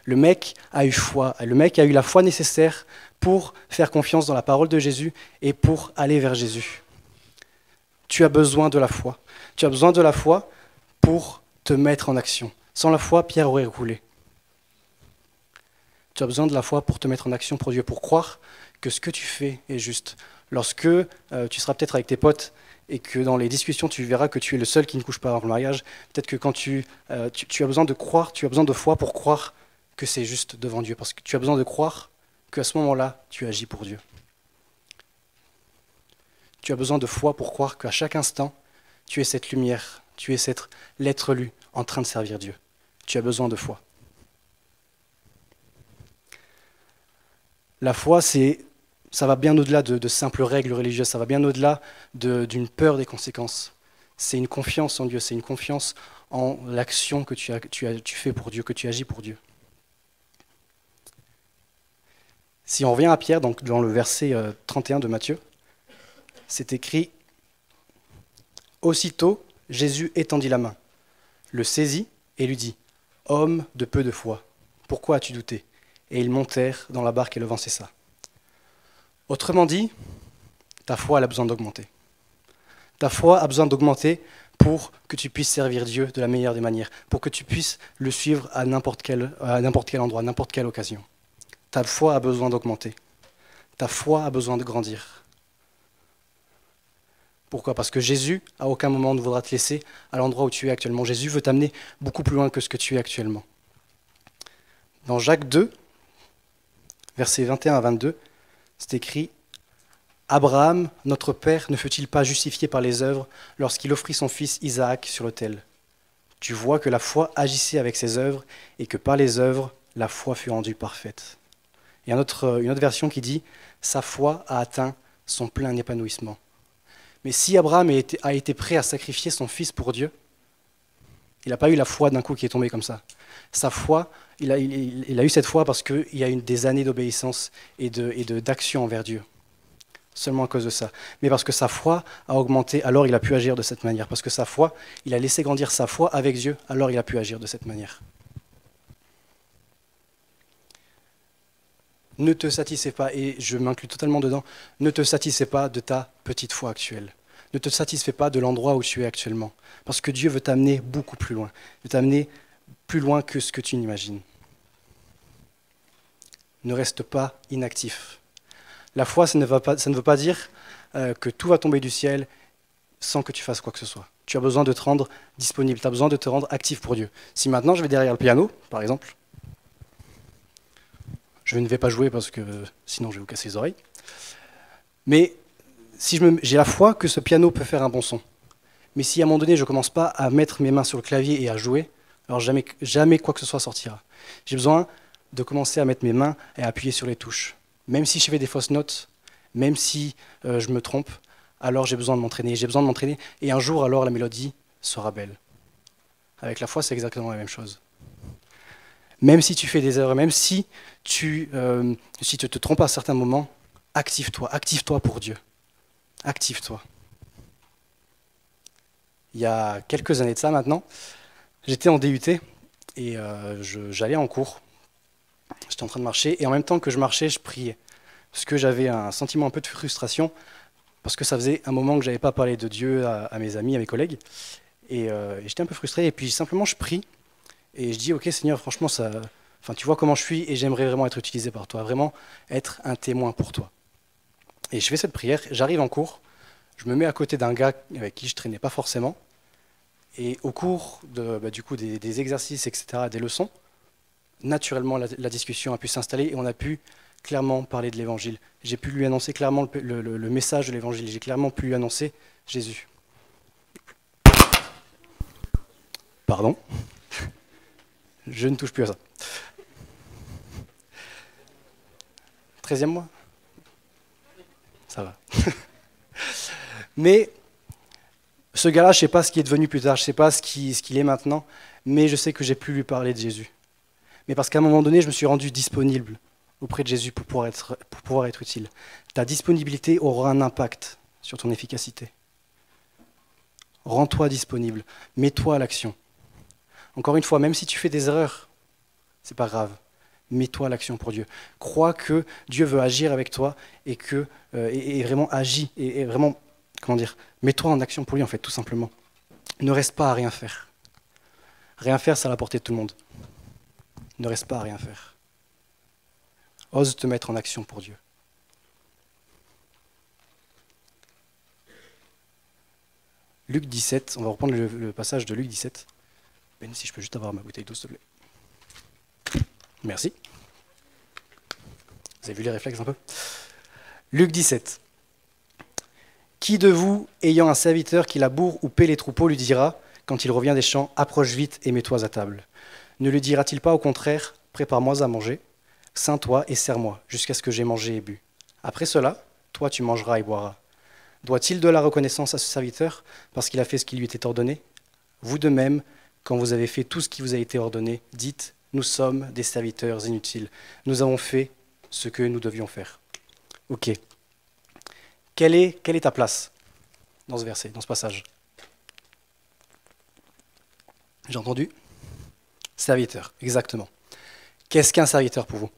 Le mec a eu foi, le mec a eu la foi nécessaire pour faire confiance dans la parole de Jésus et pour aller vers Jésus. Tu as besoin de la foi. Tu as besoin de la foi pour te mettre en action. Sans la foi, Pierre aurait coulé. Tu as besoin de la foi pour te mettre en action pour Dieu, pour croire que ce que tu fais est juste. Lorsque tu seras peut-être avec tes potes et que dans les discussions, tu verras que tu es le seul qui ne couche pas avant le mariage, peut-être que quand tu as besoin de croire, tu as besoin de foi pour croire que c'est juste devant Dieu, parce que tu as besoin de croire qu'à ce moment-là, tu agis pour Dieu. Tu as besoin de foi pour croire qu'à chaque instant, tu es cette lumière, tu es l'être lu en train de servir Dieu. Tu as besoin de foi. La foi, ça va bien au-delà de simples règles religieuses, ça va bien au-delà d'une peur des conséquences. C'est une confiance en Dieu, c'est une confiance en l'action que tu fais pour Dieu, que tu agis pour Dieu. Si on revient à Pierre, donc dans le verset 31 de Matthieu, c'est écrit « Aussitôt, Jésus étendit la main, le saisit et lui dit « Homme de peu de foi, pourquoi as-tu douté ?» Et ils montèrent dans la barque et le vent cessa. Autrement dit, ta foi elle a besoin d'augmenter. Ta foi a besoin d'augmenter pour que tu puisses servir Dieu de la meilleure des manières, pour que tu puisses le suivre à n'importe quel endroit, à n'importe quelle occasion. Ta foi a besoin d'augmenter. Ta foi a besoin de grandir. Pourquoi ? Parce que Jésus, à aucun moment, ne voudra te laisser à l'endroit où tu es actuellement. Jésus veut t'amener beaucoup plus loin que ce que tu es actuellement. Dans Jacques 2, versets 21 à 22, c'est écrit « Abraham, notre père, ne fut-il pas justifié par les œuvres lorsqu'il offrit son fils Isaac sur l'autel ? Tu vois que la foi agissait avec ses œuvres et que par les œuvres, la foi fut rendue parfaite. » Il y a une autre version qui dit « Sa foi a atteint son plein épanouissement. » Mais si Abraham a été prêt à sacrifier son fils pour Dieu, il n'a pas eu la foi d'un coup qui est tombée comme ça. Sa foi, il a eu cette foi parce qu'il y a eu des années d'obéissance et d'action envers Dieu. Seulement à cause de ça. Mais parce que sa foi a augmenté, alors il a pu agir de cette manière. Parce que sa foi, il a laissé grandir sa foi avec Dieu, alors il a pu agir de cette manière. Ne te satisfais pas, et je m'inclus totalement dedans, ne te satisfais pas de ta petite foi actuelle. Ne te satisfais pas de l'endroit où tu es actuellement. Parce que Dieu veut t'amener beaucoup plus loin. Il veut t'amener plus loin que ce que tu n'imagines. Ne reste pas inactif. La foi, ça ne veut pas dire que tout va tomber du ciel sans que tu fasses quoi que ce soit. Tu as besoin de te rendre disponible, tu as besoin de te rendre actif pour Dieu. Si maintenant je vais derrière le piano, par exemple, je ne vais pas jouer parce que sinon je vais vous casser les oreilles, mais si j'ai la foi que ce piano peut faire un bon son, mais si à un moment donné je ne commence pas à mettre mes mains sur le clavier et à jouer, alors jamais quoi que ce soit sortira. J'ai besoin de commencer à mettre mes mains et à appuyer sur les touches. Même si je fais des fausses notes, même si je me trompe, alors j'ai besoin de m'entraîner. J'ai besoin de m'entraîner et un jour, alors la mélodie sera belle. Avec la foi, c'est exactement la même chose. Même si tu fais des erreurs, même si tu te trompes à certains moments, active-toi pour Dieu. Active-toi. Il y a quelques années de ça maintenant, j'étais en DUT et j'allais en cours. J'étais en train de marcher et en même temps que je marchais, je priais. Parce que j'avais un sentiment un peu de frustration, parce que ça faisait un moment que je n'avais pas parlé de Dieu à mes amis, à mes collègues. Et j'étais un peu frustré et puis simplement je prie et je dis ok Seigneur, franchement, tu vois comment je suis et j'aimerais vraiment être utilisé par toi, vraiment être un témoin pour toi. Et je fais cette prière, j'arrive en cours, je me mets à côté d'un gars avec qui je traînais pas forcément et au cours des exercices, etc., des leçons, naturellement, la discussion a pu s'installer et on a pu clairement parler de l'évangile. J'ai pu lui annoncer clairement le message de l'évangile. J'ai clairement pu lui annoncer Jésus. Pardon. Je ne touche plus à ça. 13e mois ? Ça va. Mais ce gars-là, je ne sais pas ce qui est devenu plus tard, je ne sais pas ce qu'il est maintenant, mais je sais que j'ai pu lui parler de Jésus. Mais parce qu'à un moment donné, je me suis rendu disponible auprès de Jésus pour pouvoir être utile. Ta disponibilité aura un impact sur ton efficacité. Rends-toi disponible, mets-toi à l'action. Encore une fois, même si tu fais des erreurs, c'est pas grave. Mets-toi à l'action pour Dieu. Crois que Dieu veut agir avec toi et que et vraiment agis et vraiment, mets-toi en action pour lui en fait, tout simplement. Ne reste pas à rien faire. Rien faire, c'est à la portée de tout le monde. Ne reste pas à rien faire. Ose te mettre en action pour Dieu. Luc 17, on va reprendre le passage de Luc 17. Ben, si je peux juste avoir ma bouteille d'eau, s'il te plaît. Merci. Vous avez vu les réflexes un peu ? Luc 17. Qui de vous, ayant un serviteur qui laboure ou paie les troupeaux, lui dira, quand il revient des champs, approche vite et mets-toi à table ? Ne lui dira-t-il pas au contraire, prépare-moi à manger, ceins-toi et sers-moi, jusqu'à ce que j'aie mangé et bu. Après cela, toi tu mangeras et boiras. Doit-il de la reconnaissance à ce serviteur parce qu'il a fait ce qui lui était ordonné ? Vous de même, quand vous avez fait tout ce qui vous a été ordonné, dites, nous sommes des serviteurs inutiles. Nous avons fait ce que nous devions faire. Ok. Quelle est ta place dans ce verset, dans ce passage ? J'ai entendu ? Serviteur, exactement. Qu'est-ce qu'un serviteur pour vous ?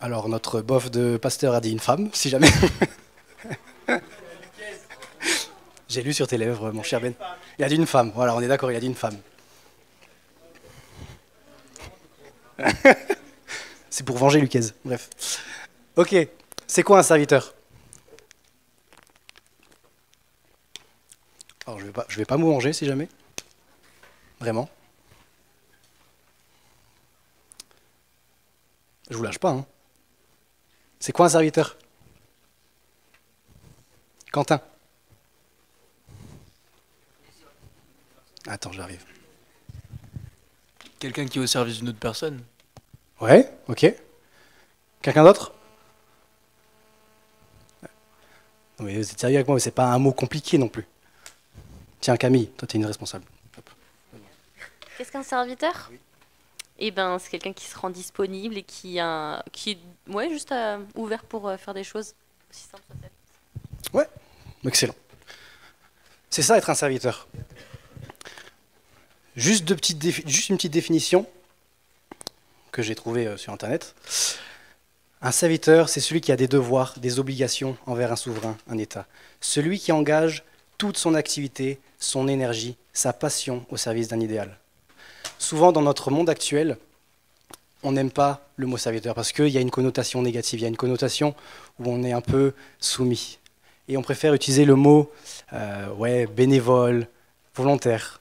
Alors, notre bof de pasteur a dit une femme, si jamais. J'ai lu sur tes lèvres, mon cher Ben. Il a dit une femme, voilà, on est d'accord, il a dit une femme. C'est pour venger Lucas, bref. Ok, c'est quoi un serviteur ? Alors, je vais pas me venger, si jamais. Vraiment. Je vous lâche pas, hein. C'est quoi un serviteur ? Quentin ? Attends, j'arrive. Quelqu'un qui est au service d'une autre personne. Ouais, ok. Quelqu'un d'autre ? Non mais vous êtes sérieux avec moi, c'est pas un mot compliqué non plus. Tiens Camille, toi t'es une responsable. Hop. Qu'est-ce qu'un serviteur ? Oui. Eh ben, c'est quelqu'un qui se rend disponible et qui est juste ouvert pour faire des choses aussi simples soit-elles. Ouais, excellent. C'est ça être un serviteur. Juste une petite définition que j'ai trouvée sur Internet. Un serviteur, c'est celui qui a des devoirs, des obligations envers un souverain, un État. Celui qui engage toute son activité, son énergie, sa passion au service d'un idéal. Souvent, dans notre monde actuel, on n'aime pas le mot serviteur parce qu'il y a une connotation négative, il y a une connotation où on est un peu soumis. Et on préfère utiliser le mot bénévole, volontaire.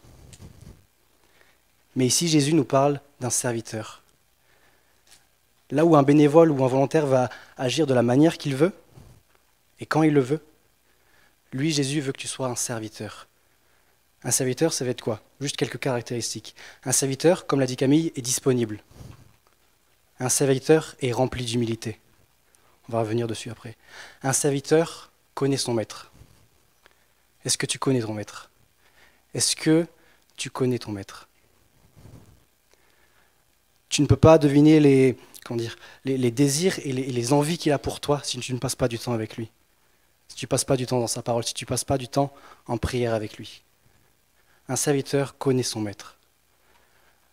Mais ici, Jésus nous parle d'un serviteur. Là où un bénévole ou un volontaire va agir de la manière qu'il veut, et quand il le veut, lui, Jésus, veut que tu sois un serviteur. Un serviteur, ça va être quoi? Juste quelques caractéristiques. Un serviteur, comme l'a dit Camille, est disponible. Un serviteur est rempli d'humilité. On va revenir dessus après. Un serviteur connaît son maître. Est-ce que tu connais ton maître? Est-ce que tu connais ton maître? Tu ne peux pas deviner les désirs et les envies qu'il a pour toi si tu ne passes pas du temps avec lui. Si tu ne passes pas du temps dans sa parole, si tu ne passes pas du temps en prière avec lui. Un serviteur connaît son maître.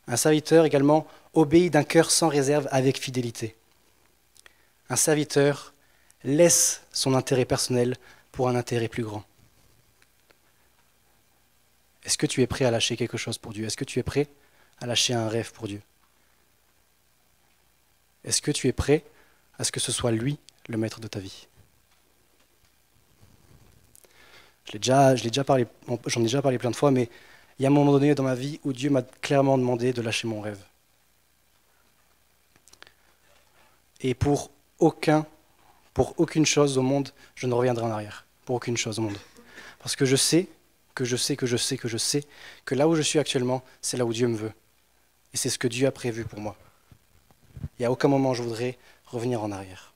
Un serviteur également obéit d'un cœur sans réserve avec fidélité. Un serviteur laisse son intérêt personnel pour un intérêt plus grand. Est-ce que tu es prêt à lâcher quelque chose pour Dieu? Est-ce que tu es prêt à lâcher un rêve pour Dieu? Est-ce que tu es prêt à ce que ce soit lui le maître de ta vie? J'en ai déjà parlé plein de fois, mais il y a un moment donné dans ma vie où Dieu m'a clairement demandé de lâcher mon rêve. Et pour aucune chose au monde, je ne reviendrai en arrière. Pour aucune chose au monde. Parce que je sais que là où je suis actuellement, c'est là où Dieu me veut. Et c'est ce que Dieu a prévu pour moi. Et à aucun moment je voudrais revenir en arrière.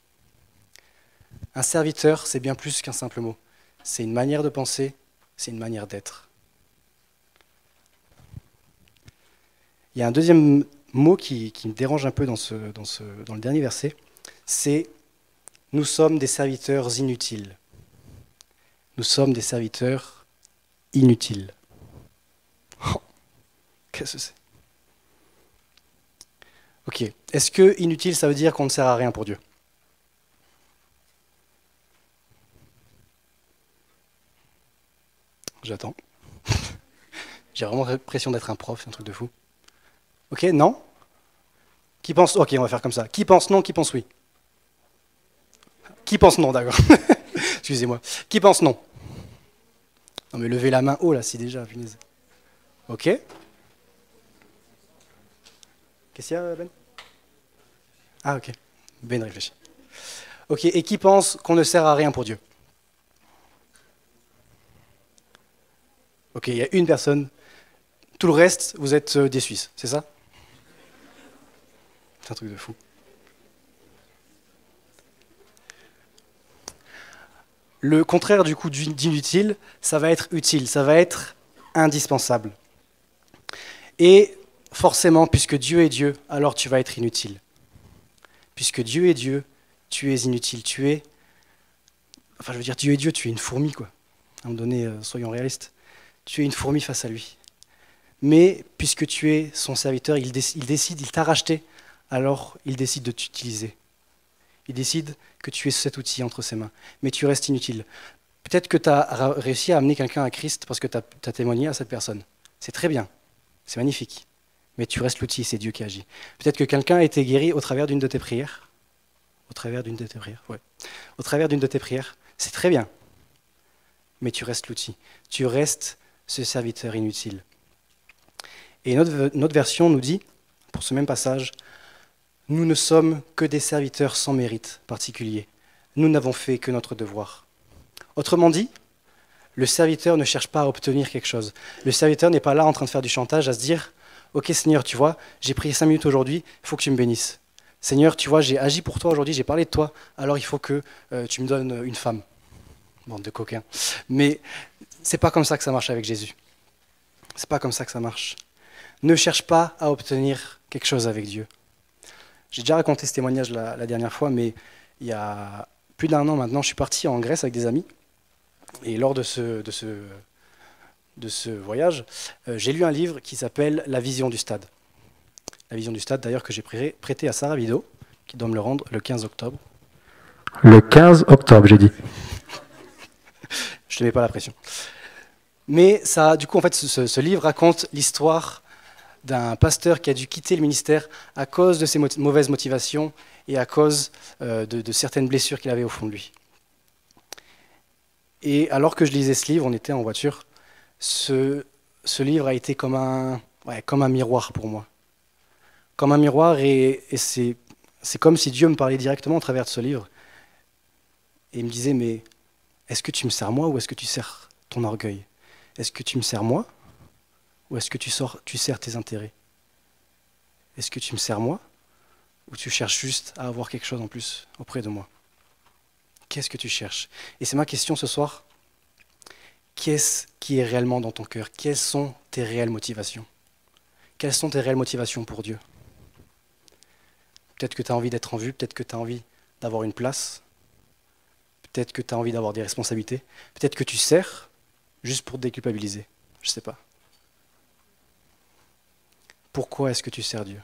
Un serviteur, c'est bien plus qu'un simple mot. C'est une manière de penser, c'est une manière d'être. Il y a un deuxième mot qui me dérange un peu dans le dernier verset, c'est « Nous sommes des serviteurs inutiles ». Nous sommes des serviteurs inutiles. Oh, qu'est-ce que c'est? Ok, est-ce que inutile, ça veut dire qu'on ne sert à rien pour Dieu? J'attends. J'ai vraiment l'impression d'être un prof, c'est un truc de fou. Ok, non? Qui pense... Ok, on va faire comme ça. Qui pense non, qui pense oui? Qui pense non, d'accord. Excusez-moi. Qui pense non? Non mais levez la main haut là, si déjà, punaise. Ok. Qu'est-ce qu'il y a, Ben? Ah, ok. Ben réfléchit. Ok, et qui pense qu'on ne sert à rien pour Dieu? Ok, il y a une personne. Tout le reste, vous êtes des Suisses, c'est ça? C'est un truc de fou. Le contraire du coup d'inutile, ça va être utile, ça va être indispensable. Et forcément, puisque Dieu est Dieu, alors tu vas être inutile. Puisque Dieu est Dieu, tu es inutile, Dieu est Dieu, tu es une fourmi, quoi. À un moment donné, soyons réalistes. Tu es une fourmi face à lui. Mais puisque tu es son serviteur, il t'a racheté, alors il décide de t'utiliser. Il décide que tu es cet outil entre ses mains. Mais tu restes inutile. Peut-être que tu as réussi à amener quelqu'un à Christ parce que tu as témoigné à cette personne. C'est très bien, c'est magnifique. Mais tu restes l'outil, c'est Dieu qui agit. Peut-être que quelqu'un a été guéri au travers d'une de tes prières. Au travers d'une de tes prières, ouais. Au travers d'une de tes prières, c'est très bien. Mais tu restes l'outil. Tu restes ce serviteur inutile. Et notre version nous dit, pour ce même passage, « Nous ne sommes que des serviteurs sans mérite particulier. Nous n'avons fait que notre devoir. » Autrement dit, le serviteur ne cherche pas à obtenir quelque chose. Le serviteur n'est pas là en train de faire du chantage, à se dire « Ok Seigneur, tu vois, j'ai prié 5 minutes aujourd'hui, il faut que tu me bénisses. Seigneur, tu vois, j'ai agi pour toi aujourd'hui, j'ai parlé de toi, alors il faut que tu me donnes une femme. » Bande de coquins. Mais c'est pas comme ça que ça marche avec Jésus. C'est pas comme ça que ça marche. Ne cherche pas à obtenir quelque chose avec Dieu. J'ai déjà raconté ce témoignage la dernière fois, mais il y a plus d'1 an maintenant, je suis parti en Grèce avec des amis. Et lors de ce voyage, j'ai lu un livre qui s'appelle « La vision du stade ». La vision du stade, d'ailleurs, que j'ai prêté à Sarah Vido, qui doit me le rendre le 15 octobre. Le 15 octobre, j'ai dit. Je ne te mets pas la pression. Mais ça, du coup, en fait, ce livre raconte l'histoire d'un pasteur qui a dû quitter le ministère à cause de ses mauvaises motivations et à cause de certaines blessures qu'il avait au fond de lui. Et alors que je lisais ce livre, on était en voiture, ce livre a été comme un miroir pour moi. Comme un miroir, et c'est comme si Dieu me parlait directement au travers de ce livre. Et il me disait, mais est-ce que tu me sers moi ou est-ce que tu sers ton orgueil? Est-ce que tu me sers moi ou est-ce que tu sers tes intérêts? Est-ce que tu me sers moi ou tu cherches juste à avoir quelque chose en plus auprès de moi? Qu'est-ce que tu cherches? Et c'est ma question ce soir. Qu'est-ce qui est réellement dans ton cœur? Quelles sont tes réelles motivations? Quelles sont tes réelles motivations pour Dieu? Peut-être que tu as envie d'être en vue, peut-être que tu as envie d'avoir une place, peut-être que tu as envie d'avoir des responsabilités, peut-être que tu sers juste pour te déculpabiliser. Je ne sais pas. Pourquoi est-ce que tu sers Dieu?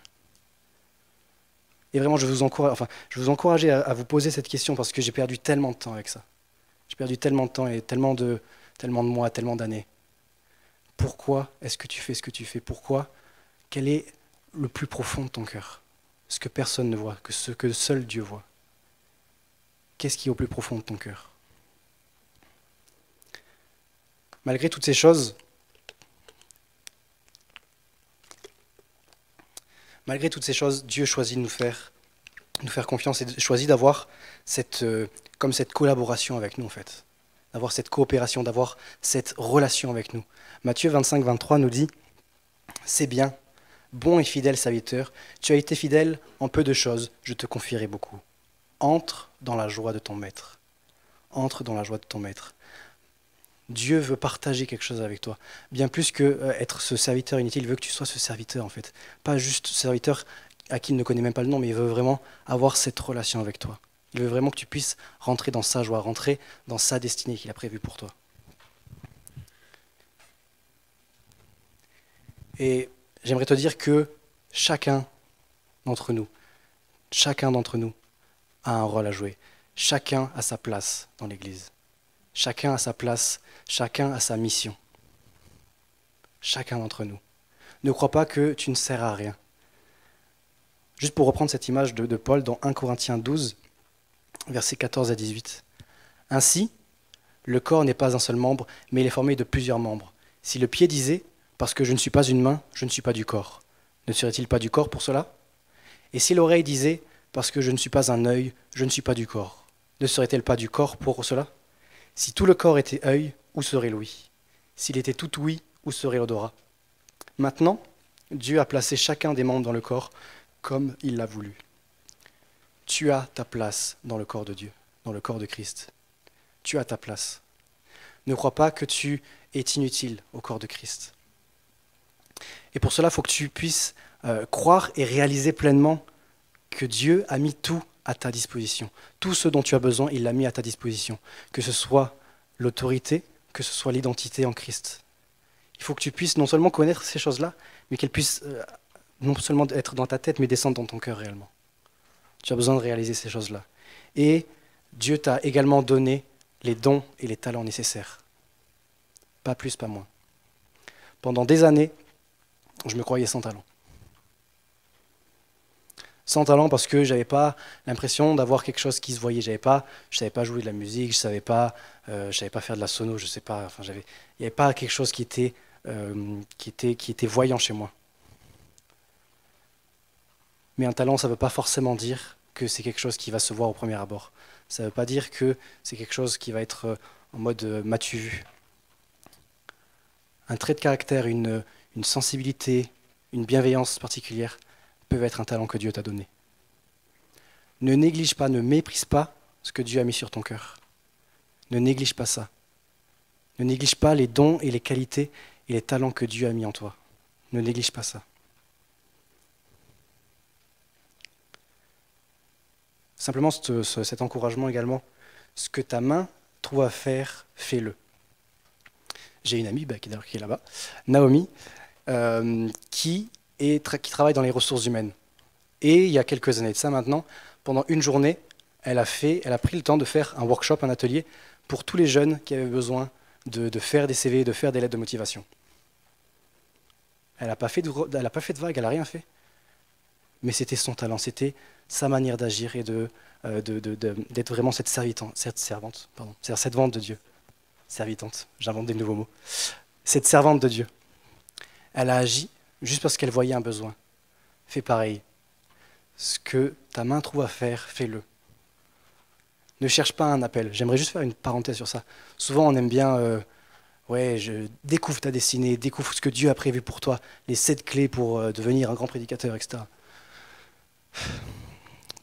Et vraiment, je veux vous encourager à vous poser cette question parce que j'ai perdu tellement de temps avec ça. J'ai perdu tellement de temps et tellement de mois, tellement d'années. Pourquoi est-ce que tu fais ce que tu fais? Pourquoi? Quel est le plus profond de ton cœur? Ce que personne ne voit, ce que seul Dieu voit. Qu'est-ce qui est au plus profond de ton cœur? Malgré toutes ces choses, Dieu choisit de nous faire confiance et choisit d'avoir cette collaboration avec nous en fait. D'avoir cette coopération, d'avoir cette relation avec nous. Matthieu 25, 23 nous dit « C'est bien, bon et fidèle serviteur, tu as été fidèle en peu de choses, je te confierai beaucoup. Entre dans la joie de ton maître. » Entre dans la joie de ton maître. Dieu veut partager quelque chose avec toi. Bien plus que être ce serviteur inutile, il veut que tu sois ce serviteur en fait. Pas juste ce serviteur à qui il ne connaît même pas le nom, mais il veut vraiment avoir cette relation avec toi. Il veut vraiment que tu puisses rentrer dans sa joie, rentrer dans sa destinée qu'il a prévue pour toi. Et j'aimerais te dire que chacun d'entre nous a un rôle à jouer. Chacun a sa place dans l'Église. Chacun a sa place, chacun a sa mission. Chacun d'entre nous. Ne crois pas que tu ne sers à rien. Juste pour reprendre cette image de Paul dans 1 Corinthiens 12, versets 14 à 18. « Ainsi, le corps n'est pas un seul membre, mais il est formé de plusieurs membres. Si le pied disait « Parce que je ne suis pas une main, je ne suis pas du corps », ne serait-il pas du corps pour cela? Et si l'oreille disait « Parce que je ne suis pas un œil, je ne suis pas du corps », ne serait-elle pas du corps pour cela? Si tout le corps était œil, où serait l'ouïe? S'il était tout ouïe, où serait l'odorat? Maintenant, Dieu a placé chacun des membres dans le corps comme il l'a voulu. Tu as ta place dans le corps de Dieu, dans le corps de Christ. Tu as ta place. Ne crois pas que tu es inutile au corps de Christ. Et pour cela, il faut que tu puisses croire et réaliser pleinement que Dieu a mis tout à ta disposition. Tout ce dont tu as besoin, il l'a mis à ta disposition. Que ce soit l'autorité, que ce soit l'identité en Christ. Il faut que tu puisses non seulement connaître ces choses-là, mais qu'elles puissent non seulement être dans ta tête, mais descendre dans ton cœur réellement. Tu as besoin de réaliser ces choses-là. Et Dieu t'a également donné les dons et les talents nécessaires. Pas plus, pas moins. Pendant des années, je me croyais sans talent. Sans talent parce que je n'avais pas l'impression d'avoir quelque chose qui se voyait. Je ne savais pas jouer de la musique, je ne savais pas faire de la sono, je sais pas. Enfin, il n'y avait pas quelque chose qui était voyant chez moi. Mais un talent, ça ne veut pas forcément dire que c'est quelque chose qui va se voir au premier abord. Ça ne veut pas dire que c'est quelque chose qui va être en mode m'as-tu vu. Un trait de caractère, une sensibilité, une bienveillance particulière peuvent être un talent que Dieu t'a donné. Ne néglige pas, ne méprise pas ce que Dieu a mis sur ton cœur. Ne néglige pas ça. Ne néglige pas les dons et les qualités et les talents que Dieu a mis en toi. Ne néglige pas ça. Simplement cet encouragement également, ce que ta main trouve à faire, fais-le. J'ai une amie qui est là-bas, Naomi, qui travaille dans les ressources humaines. Et il y a quelques années de ça maintenant, pendant une journée, elle a pris le temps de faire un workshop, un atelier pour tous les jeunes qui avaient besoin de faire des CV, de faire des lettres de motivation. Elle n'a pas fait de vague, elle n'a rien fait. Mais c'était son talent, c'était sa manière d'agir et d'être vraiment cette servante de Dieu. Servitante, j'invente des nouveaux mots. Cette servante de Dieu. Elle a agi juste parce qu'elle voyait un besoin. Fais pareil. Ce que ta main trouve à faire, fais-le. Ne cherche pas un appel. J'aimerais juste faire une parenthèse sur ça. Souvent, on aime bien, découvre ta destinée, découvre ce que Dieu a prévu pour toi, les 7 clés pour devenir un grand prédicateur, etc.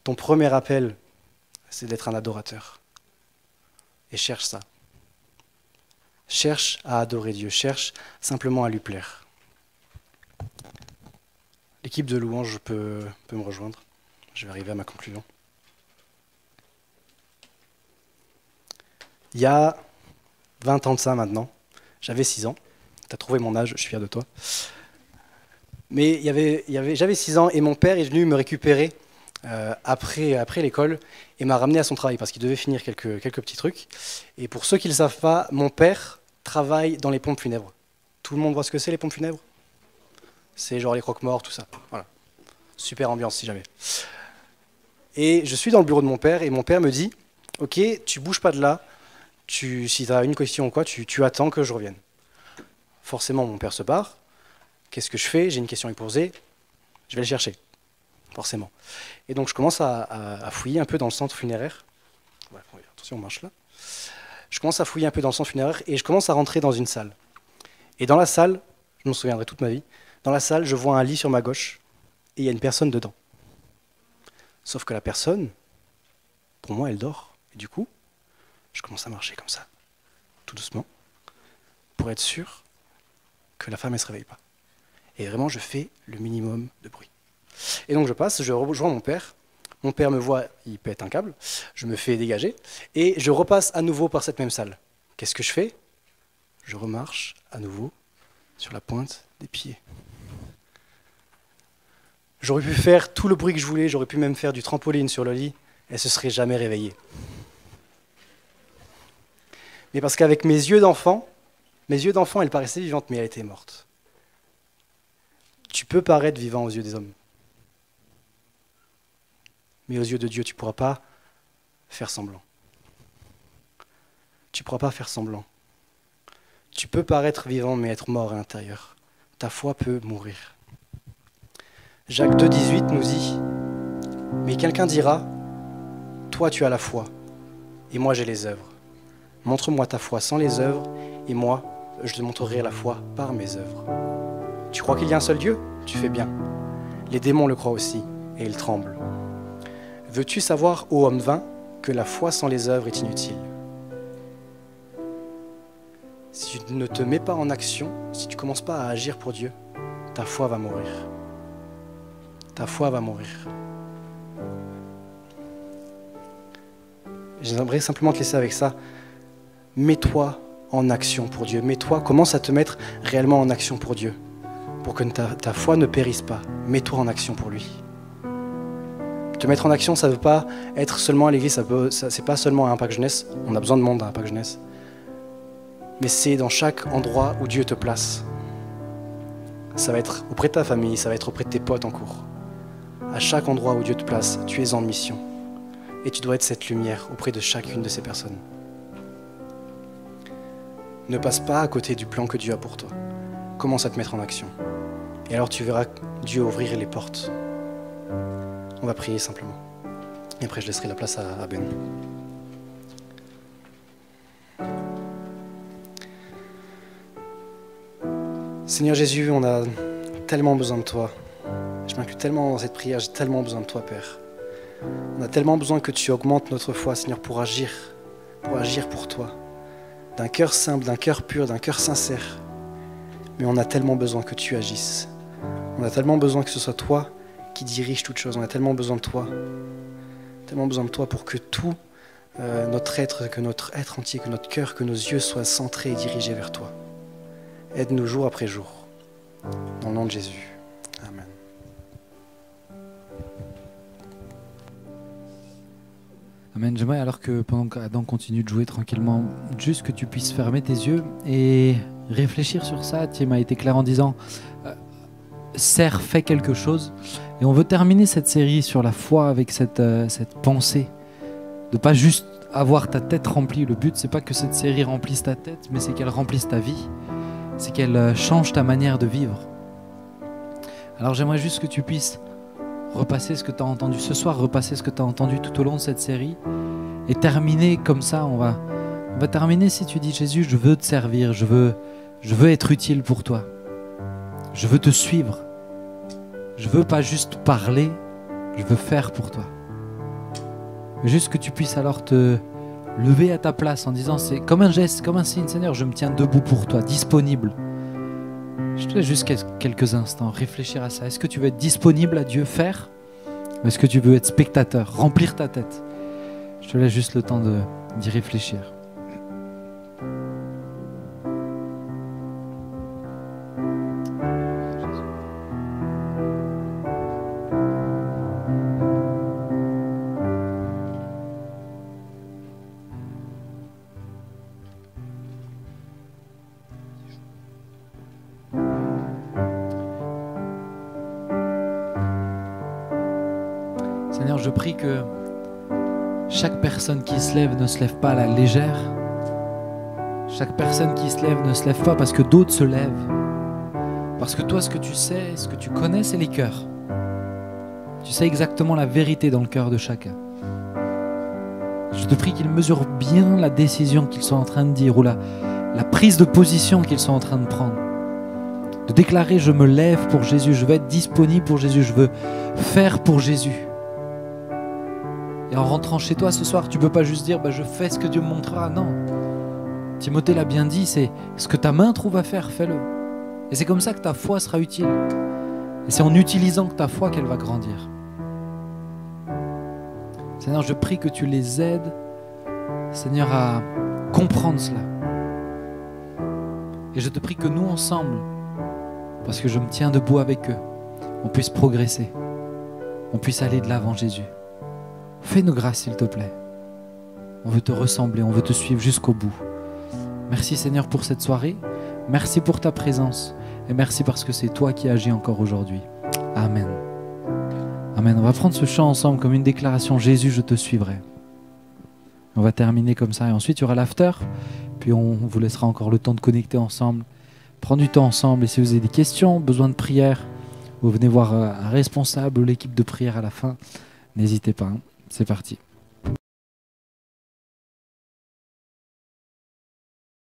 Ton premier appel, c'est d'être un adorateur. Et cherche ça. Cherche à adorer Dieu, cherche simplement à lui plaire. L'équipe de louange peut me rejoindre. Je vais arriver à ma conclusion. Il y a 20 ans de ça maintenant, j'avais 6 ans. Tu as trouvé mon âge, je suis fier de toi. Mais j'avais 6 ans et mon père est venu me récupérer après l'école et m'a ramené à son travail parce qu'il devait finir quelques petits trucs. Et pour ceux qui ne le savent pas, mon père travaille dans les pompes funèbres. Tout le monde voit ce que c'est les pompes funèbres? C'est genre les croque-morts, tout ça. Voilà. Super ambiance si jamais. Et je suis dans le bureau de mon père et mon père me dit « Ok, tu bouges pas de là, si tu as une question ou quoi, tu attends que je revienne. » Forcément, mon père se barre. Qu'est-ce que je fais? J'ai une question à lui poser. Je vais le chercher, forcément. Et donc je commence à fouiller un peu dans le centre funéraire. Ouais, attention, on marche là. Je commence à fouiller un peu dans le centre funéraire et je commence à rentrer dans une salle. Et dans la salle, je m'en souviendrai toute ma vie, dans la salle, je vois un lit sur ma gauche et il y a une personne dedans. Sauf que la personne, pour moi, elle dort. Et du coup, je commence à marcher comme ça, tout doucement, pour être sûr que la femme, elle ne se réveille pas. Et vraiment, je fais le minimum de bruit. Et donc je passe, je rejoins mon père. Mon père me voit, il pète un câble. Je me fais dégager. Et je repasse à nouveau par cette même salle. Qu'est-ce que je fais? Je remarche à nouveau sur la pointe des pieds. J'aurais pu faire tout le bruit que je voulais, j'aurais pu même faire du trampoline sur le lit. Elle ne se serait jamais réveillée. Mais parce qu'avec mes yeux d'enfant, elle paraissait vivante, mais elle était morte. Tu peux paraître vivant aux yeux des hommes. Mais aux yeux de Dieu, tu ne pourras pas faire semblant. Tu ne pourras pas faire semblant. Tu peux paraître vivant, mais être mort à l'intérieur. Ta foi peut mourir. Jacques 2,18 nous dit « Mais quelqu'un dira, toi tu as la foi, et moi j'ai les œuvres. Montre-moi ta foi sans les œuvres, et moi je te montrerai la foi par mes œuvres. Tu crois qu'il y a un seul Dieu? Tu fais bien. Les démons le croient aussi, et ils tremblent. Veux-tu savoir, ô homme vain, que la foi sans les œuvres est inutile? Si tu ne te mets pas en action, si tu ne commences pas à agir pour Dieu, ta foi va mourir. Ta foi va mourir. J'aimerais simplement te laisser avec ça. Mets-toi en action pour Dieu. Mets-toi, commence à te mettre réellement en action pour Dieu. Pour que ta foi ne périsse pas. Mets-toi en action pour lui. Te mettre en action, ça ne veut pas être seulement à l'église, c'est pas seulement à Impact Jeunesse. On a besoin de monde à Impact Jeunesse. Mais c'est dans chaque endroit où Dieu te place. Ça va être auprès de ta famille, ça va être auprès de tes potes en cours. À chaque endroit où Dieu te place, tu es en mission. Et tu dois être cette lumière auprès de chacune de ces personnes. Ne passe pas à côté du plan que Dieu a pour toi. Commence à te mettre en action. Et alors tu verras Dieu ouvrir les portes. On va prier simplement. Et après je laisserai la place à Ben. Seigneur Jésus, on a tellement besoin de toi. Je m'inclus tellement dans cette prière, j'ai tellement besoin de toi, Père. On a tellement besoin que tu augmentes notre foi, Seigneur, pour agir pour toi. D'un cœur simple, d'un cœur pur, d'un cœur sincère. Mais on a tellement besoin que tu agisses. On a tellement besoin que ce soit toi qui dirige toutes choses. On a tellement besoin de toi. Tellement besoin de toi pour que tout notre être entier, que notre cœur, que nos yeux soient centrés et dirigés vers toi. Aide-nous jour après jour. Dans le nom de Jésus. Amen. Amen. J'aimerais alors que pendant qu'Adam continue de jouer tranquillement, juste que tu puisses fermer tes yeux et réfléchir sur ça. Tu m'as été clair en disant Serre, fais quelque chose. Et on veut terminer cette série sur la foi avec cette pensée de pas juste avoir ta tête remplie. Le but, c'est pas que cette série remplisse ta tête, mais c'est qu'elle remplisse ta vie. C'est qu'elle change ta manière de vivre. Alors j'aimerais juste que tu puisses repasser ce que tu as entendu ce soir, repasser ce que tu as entendu tout au long de cette série et terminer comme ça. On va terminer si tu dis Jésus, je veux te servir, je veux être utile pour toi. Je veux te suivre. Je veux pas juste parler, je veux faire pour toi. Juste que tu puisses alors te lever à ta place en disant c'est comme un geste, comme un signe, Seigneur, je me tiens debout pour toi, disponible. Je te laisse juste quelques instants réfléchir à ça. Est-ce que tu veux être disponible à Dieu, faire? Ou est-ce que tu veux être spectateur, remplir ta tête? Je te laisse juste le temps d'y réfléchir. Seigneur, je prie que chaque personne qui se lève ne se lève pas à la légère. Chaque personne qui se lève ne se lève pas parce que d'autres se lèvent. Parce que toi, ce que tu sais, ce que tu connais, c'est les cœurs. Tu sais exactement la vérité dans le cœur de chacun. Je te prie qu'ils mesurent bien la décision qu'ils sont en train de dire ou la prise de position qu'ils sont en train de prendre. De déclarer, je me lève pour Jésus, je veux être disponible pour Jésus, je veux faire pour Jésus. Et en rentrant chez toi ce soir, tu ne peux pas juste dire je fais ce que Dieu me montrera. Non. Timothée l'a bien dit, c'est ce que ta main trouve à faire, fais-le. Et c'est comme ça que ta foi sera utile. Et c'est en utilisant ta foi qu'elle va grandir. Seigneur, je prie que tu les aides, Seigneur, à comprendre cela. Et je te prie que nous ensemble, parce que je me tiens debout avec eux, on puisse progresser. On puisse aller de l'avant, Jésus. Fais-nous grâce, s'il te plaît. On veut te ressembler, on veut te suivre jusqu'au bout. Merci, Seigneur, pour cette soirée. Merci pour ta présence. Et merci parce que c'est toi qui agis encore aujourd'hui. Amen. Amen. On va prendre ce chant ensemble comme une déclaration. Jésus, je te suivrai. On va terminer comme ça. Et ensuite, il y aura l'after. Puis on vous laissera encore le temps de connecter ensemble. Prendre du temps ensemble. Et si vous avez des questions, besoin de prière, vous venez voir un responsable ou l'équipe de prière à la fin. N'hésitez pas. C'est parti.